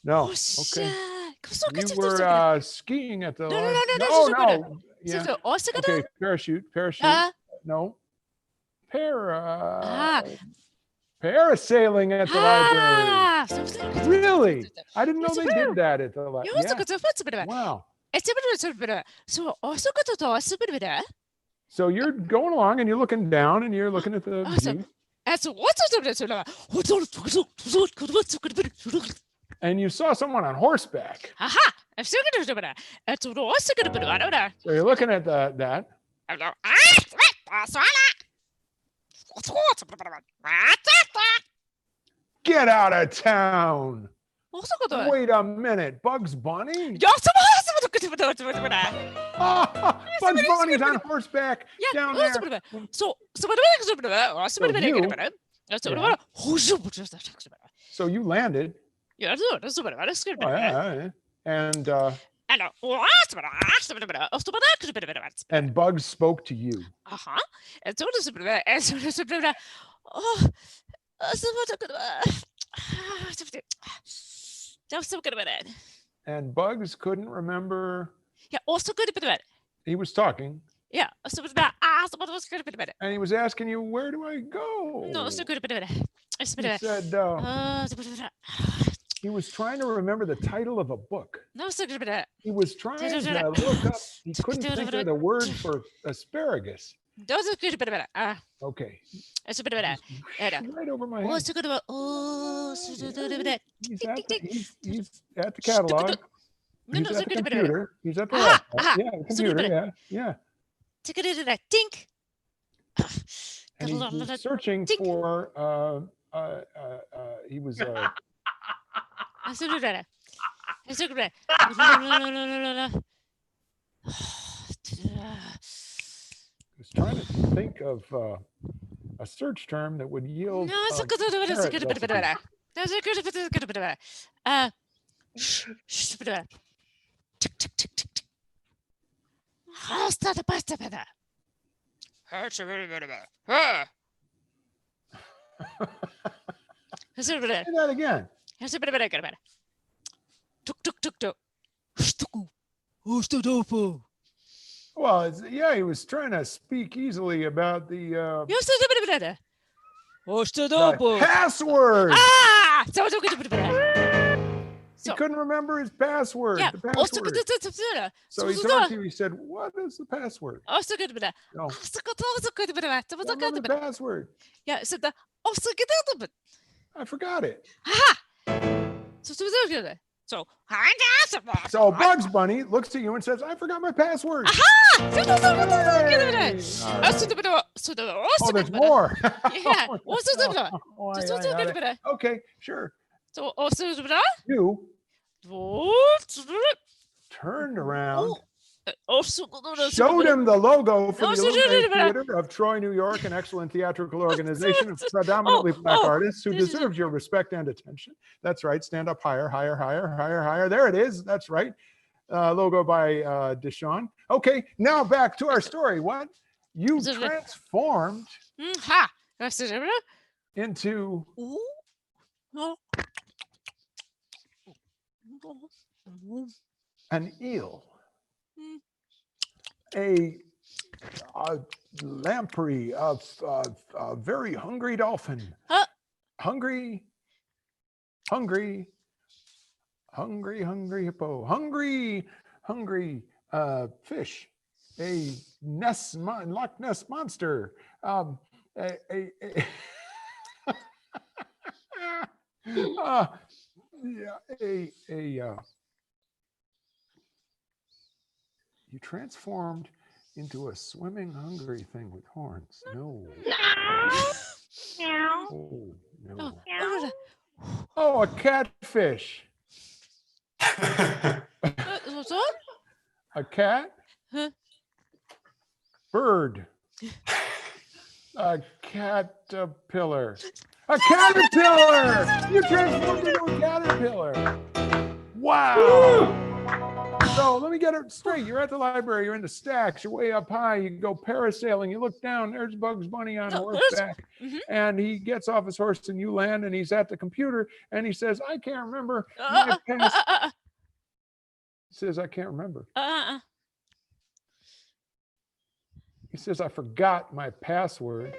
No, okay. You were skiing at the. No. Yeah. Okay, parachute. No. Parasailing at the library. Really? I didn't know they did that at the library. Wow. So you're going along and you're looking down and you're looking at the view. And you saw someone on horseback. So you're looking at that. Get out of town. Wait a minute, Bugs Bunny? Bugs Bunny's on horseback down there. So you landed. And and Bugs spoke to you. And Bugs couldn't remember. He was talking. And he was asking you, where do I go? He said, he was trying to remember the title of a book. He was trying to look up. He couldn't think of the word for asparagus. Okay. Right over my head. He's at the catalog. He's at the computer. He's at the laptop. Yeah, the computer. Yeah. Tink. And he's searching for. He was. He was trying to think of a search term that would yield. Say that again. Well, yeah, he was trying to speak easily about the password. He couldn't remember his password. Yeah. The password. So he talked to you. He said, "What is the password?" No. What is the password? Yeah. So I forgot it. So Bugs Bunny looks at you and says, "I forgot my password." Aha! Hey! All right. Oh, there's more. Yeah. Oh, okay, sure. You turned around, showed him the logo for the Illuminated Theater of Troy, New York, an excellent theatrical organization of predominantly black artists who deserves your respect and attention. That's right. Stand up higher, higher, higher, higher, higher. There it is. That's right. Logo by Deshawn. Okay, now back to our story. What? You transformed into an eel, a lamprey, a very hungry dolphin, hungry hippo, hungry fish, a Loch Ness monster, a you transformed into a swimming hungry thing with horns. No. Oh, no. Oh, a catfish. A cat. Bird. A caterpillar. A caterpillar! You transformed into a caterpillar. Wow. So let me get it straight. You're at the library, you're in the stacks, you're way up high, you go parasailing, you look down, there's Bugs Bunny on horseback, and he gets off his horse and you land and he's at the computer and he says, I can't remember my past. He says, I can't remember. He says, I forgot my password.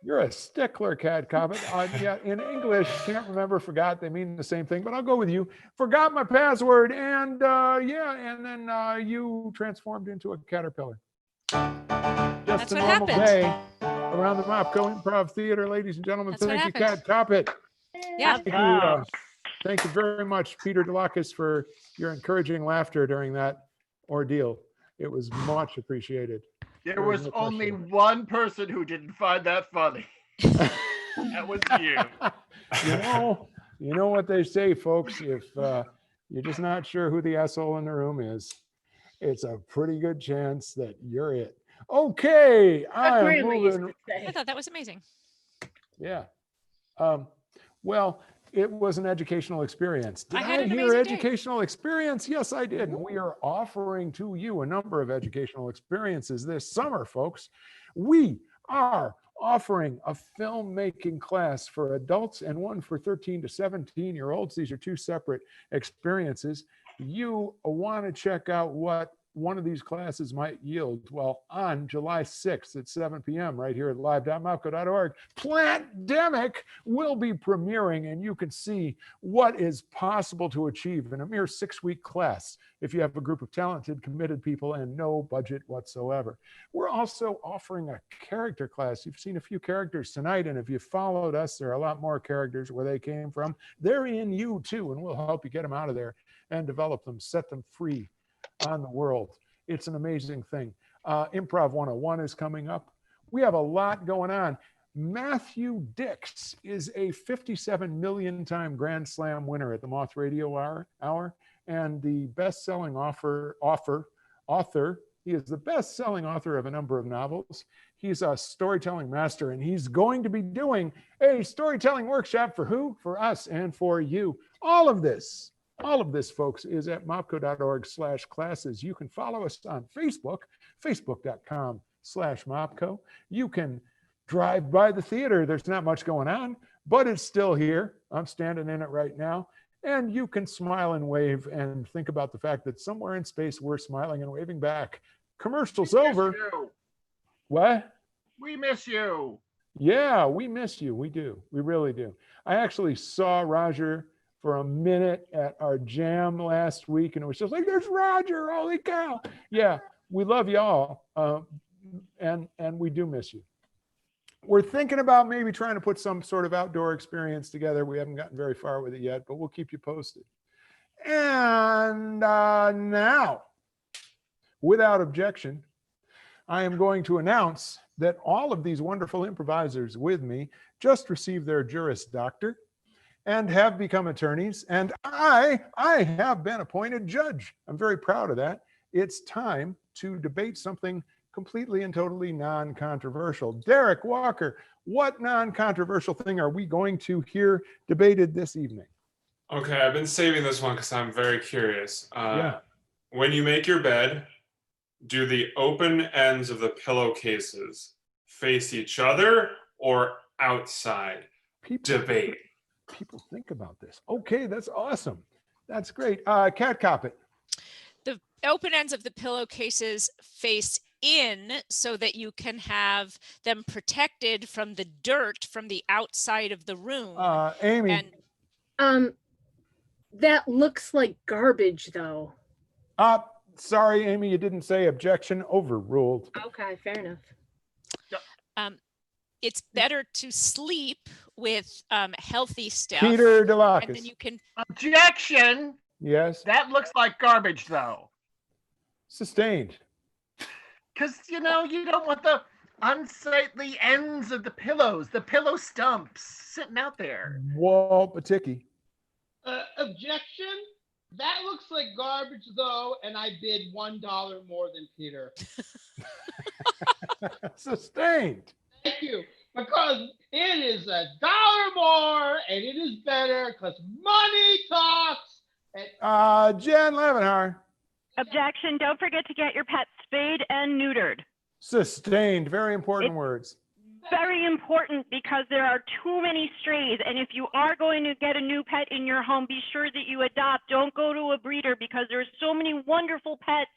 You're a stickler, Cat Cobbett. Yeah, in English, can't remember, forgot, they mean the same thing, but I'll go with you. Forgot my password, and and then you transformed into a caterpillar. Just a normal day around the Mopco Improv Theater, ladies and gentlemen. Thank you, Cat Cobbett. Yeah. Thank you very much, Peter Delakis, for your encouraging laughter during that ordeal. It was much appreciated. There was only one person who didn't find that funny. That was you. You know what they say, folks. If you're just not sure who the asshole in the room is, it's a pretty good chance that you're it. Okay, I'm moving. I thought that was amazing. Yeah. Well, it was an educational experience. Did I hear educational experience? Yes, I did. And we are offering to you a number of educational experiences this summer, folks. We are offering a filmmaking class for adults and one for 13 to 17-year-olds. These are two separate experiences. You want to check out what one of these classes might yield. Well, on July 6th at 7 p.m. right here at live.mopco.org, Plantdemic will be premiering, and you can see what is possible to achieve in a mere 6-week class if you have a group of talented, committed people and no budget whatsoever. We're also offering a character class. You've seen a few characters tonight, and if you followed us, there are a lot more characters where they came from. They're in you too, and we'll help you get them out of there and develop them, set them free on the world. It's an amazing thing. Improv 101 is coming up. We have a lot going on. Matthew Dix is a 57 million time Grand Slam winner at the Moth Radio Hour and the best-selling author. He is the best-selling author of a number of novels. He's a storytelling master, and he's going to be doing a storytelling workshop for who? For us and for you. All of this, folks, is at mopco.org/classes. You can follow us on Facebook, facebook.com/Mopco. You can drive by the theater. There's not much going on, but it's still here. I'm standing in it right now. And you can smile and wave and think about the fact that somewhere in space, we're smiling and waving back. Commercial's over. What? We miss you. Yeah, we miss you. We do. We really do. I actually saw Roger for a minute at our jam last week, and it was just like, there's Roger, holy cow. Yeah, we love y'all, and we do miss you. We're thinking about maybe trying to put some sort of outdoor experience together. We haven't gotten very far with it yet, but we'll keep you posted. And now, without objection, I am going to announce that all of these wonderful improvisers with me just received their Juris Doctor and have become attorneys. And I have been appointed judge. I'm very proud of that. It's time to debate something completely and totally non-controversial. Derek Walker, what non-controversial thing are we going to hear debated this evening? Okay, I've been saving this one because I'm very curious. Yeah. When you make your bed, do the open ends of the pillowcases face each other or outside? Debate. People think about this. Okay, that's awesome. That's great. Cat Cop it. The open ends of the pillowcases face in so that you can have them protected from the dirt from the outside of the room. Amy. And That looks like garbage, though. Sorry, Amy, you didn't say objection. Overruled. Okay, fair enough. it's better to sleep with healthy stuff. Peter DeLacus. And then you can. Objection. Yes. That looks like garbage, though. Sustained. Because, you know, you don't want the unsightly ends of the pillows, the pillow stumps sitting out there. Walt Patiki. Objection? That looks like garbage, though, and I bid $1 more than Peter. Sustained. Thank you. Because it is $1 more, and it is better because money talks. And Jen Levenhar. Objection. Don't forget to get your pet spayed and neutered. Sustained. Very important words. Very important because there are too many strays. And if you are going to get a new pet in your home, be sure that you adopt. Don't go to a breeder because there's so many wonderful pets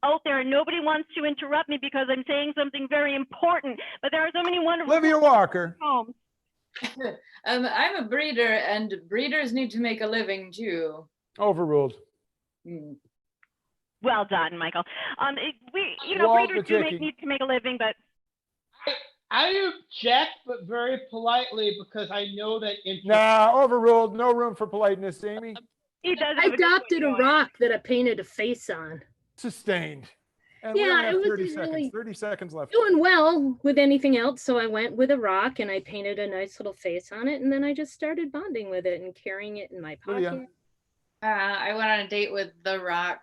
out there. And nobody wants to interrupt me because I'm saying something very important. But there are so many wonderful Olivia Walker. homes. I'm a breeder, and breeders need to make a living too. Overruled. Well done, Michael. Walt breeders Patiki. need to make a living, but I object, but very politely because I know that. Nah, overruled. No room for politeness, Amy. he does. I have a good adopted a point. rock that I painted a face on. Sustained. And we Yeah, only have it 30 wasn't seconds. really 30 seconds left. Doing well with anything else, so I went with a rock and I painted a nice little face on it, and then I just started bonding with it and carrying it in my pocket. Lydia. I went on a date with The Rock.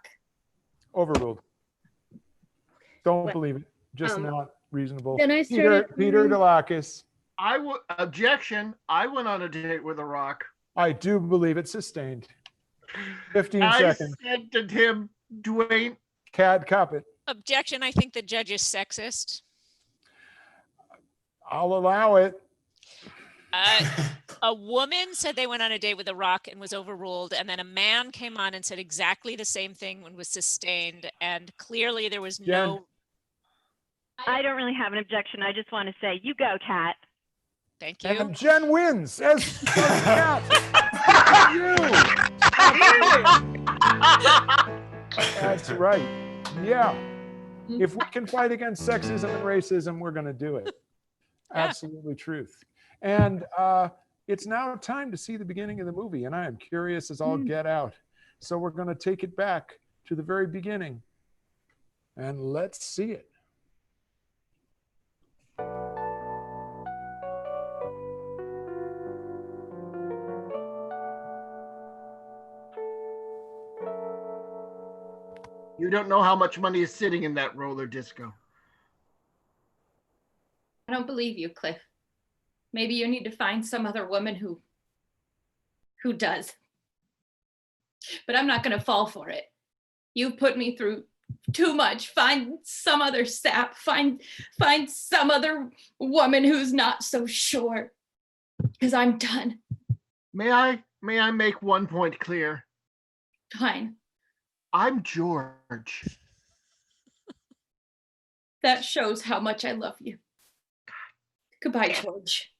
Overruled. Don't Well, believe it. Just not reasonable. then I Peter started- DeLacus. Objection. I went on a date with a rock. I do believe it. Sustained. 15 I seconds. said to him, Dwayne, Cad Coppet. Objection. I think the judge is sexist. I'll allow it. A woman said they went on a date with a rock and was overruled. And then a man came on and said exactly the same thing and was sustained. And clearly there was no. I don't really have an objection. I just want to say, you go, Kat. Thank you. And Jen wins as Cat. That's right. Yeah. If we can fight against sexism and racism, we're going to do it. Absolutely truth. And it's now time to see the beginning of the movie, and I am curious as all get out. So we're going to take it back to the very beginning, and let's see it. you don't know how much money is sitting in that roller disco. I don't believe you, Cliff. Maybe you need to find some other woman who does. But I'm not going to fall for it. You've put me through too much. Find some other sap. Find some other woman who's not so sure. Because I'm done. May I make one point clear? Fine. I'm George. That shows how much I love you. Goodbye, George.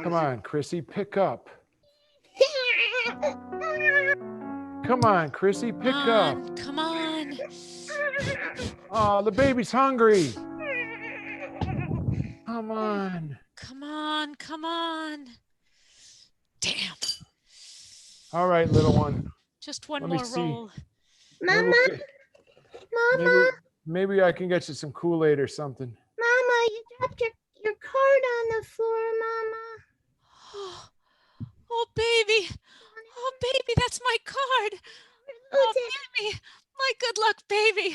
Come on, Chrissy, pick up. Come on, Chrissy, pick up. Come on. Oh, the baby's hungry. Come on. Come on. Come on. Damn. All right, little one. Just one Let me more see. roll. Maybe, Mama, we'll get- maybe, Mama, maybe I can get you some Kool-Aid or something. Mama, you dropped your card on the floor, Mama. Oh, baby. Oh, baby, that's my card. Oh, baby. My good luck, baby.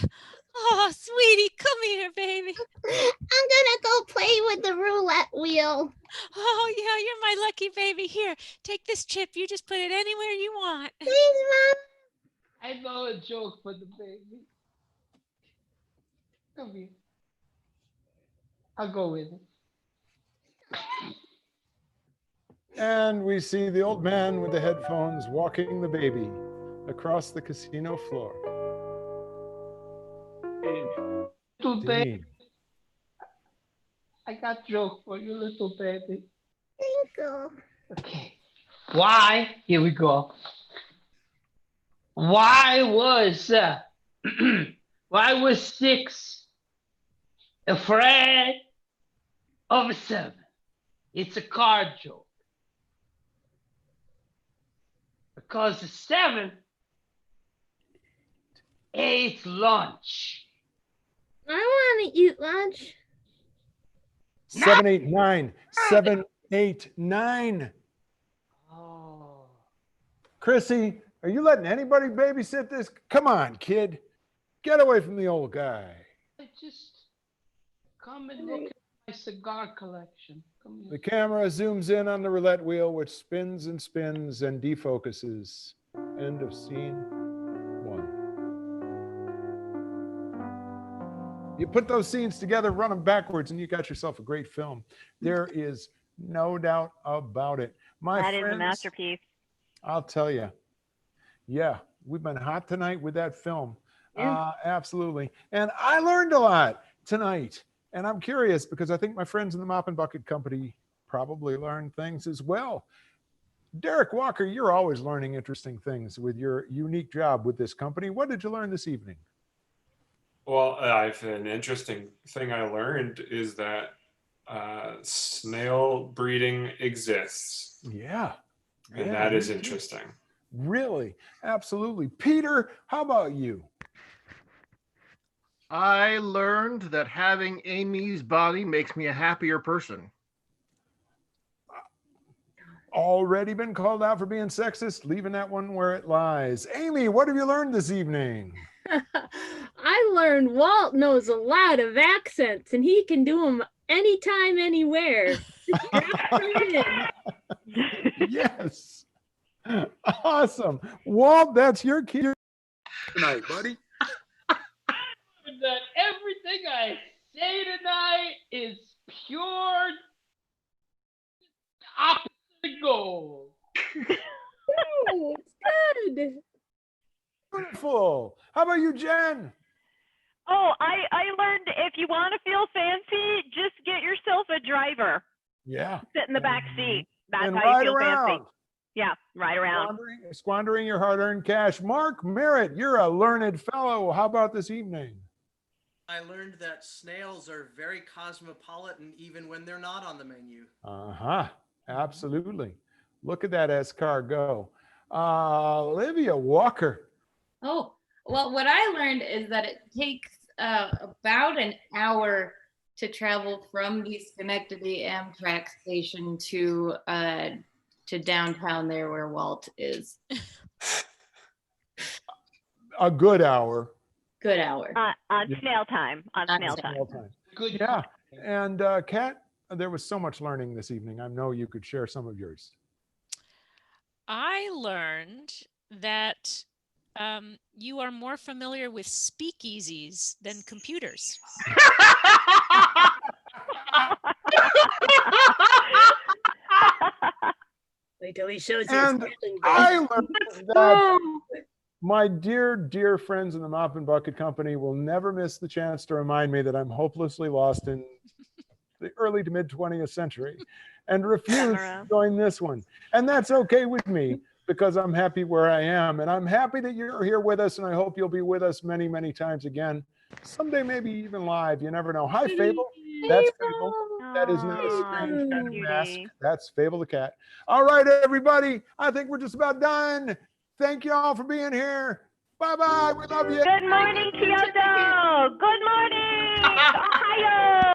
Oh, sweetie, come here, baby. I'm gonna go play with the roulette wheel. Oh, yeah, you're my lucky baby. Here, take this chip. You just put it anywhere you want. Thanks, Mom. I know a joke for the baby. Come here. I'll go with it. And we see the old man with the headphones walking the baby across the casino floor. Little baby, Dean. I got joke for you, little baby. Thank you. Okay. Why? Here we go. Why was why was 6 afraid of a 7? It's a card joke. Because the 7 ate lunch. I want to eat lunch. 789. 789. Oh. Chrissy, are you letting anybody babysit this? Come on, kid. Get away from the old guy. I just come and look at my cigar collection. Come The here. camera zooms in on the roulette wheel, which spins and spins and defocuses. End of scene 1. You put those scenes together, run them backwards, and you got yourself a great film. There is no doubt about it. My That is friends, a masterpiece. I'll tell you. Yeah, we've been hot tonight with that film. Absolutely. And I learned a lot tonight. And I'm curious because I think my friends in the Mop and Bucket Company probably learned things as well. Derek Walker, you're always learning interesting things with your unique job with this company. What did you learn this evening? Well, an interesting thing I learned is that snail breeding exists, Yeah. and Yeah, that is me too. interesting. Really? Absolutely. Peter, how about you? I learned that having Amy's body makes me a happier person. Already been called out for being sexist? Leaving that one where it lies. Amy, what have you learned this evening? I learned Walt knows a lot of accents and he can do them anytime, anywhere. Just drop them in. Yes. Awesome. Walt, that's your key tonight, buddy. That everything I say tonight is pure opposite gold. Oh, it's good. Beautiful. How about you, Jen? Oh, I learned if you want to feel fancy, just get yourself a driver. Yeah. Sit in the back seat. That's And how you ride feel around. fancy. Yeah, ride around. Squandering your hard-earned cash. Mark Merritt, you're a learned fellow. How about this evening? I learned that snails are very cosmopolitan even when they're not on the menu. Uh-huh. Absolutely. Look at that escargot. Olivia Walker. Oh, well, what I learned is that it takes about an hour to travel from the Schenectady Amtrak station to downtown there where Walt is. A good hour. Good hour. On snail time. On On snail snail time. Good. Yeah. And Kat, there was so much learning this evening. I know you could share some of yours. I learned that you are more familiar with speakeasies than computers. Wait till he shows you. And I learned that my dear, dear friends in the Mop and Bucket Company will never miss the chance to remind me that I'm hopelessly lost in the early to mid 20th century and refuse to join this one. And that's okay with me because I'm happy where I am. And I'm happy that you're here with us. And I hope you'll be with us many, many times again. Someday, maybe even live. You never know. Hi, Fable. That's Fable. That is not a strange kind of mask. That's Fable the cat. All right, everybody. I think we're just about done. Thank you all for being here. Bye-bye. We love you. Good morning, Kyoto. Good morning, Ohio.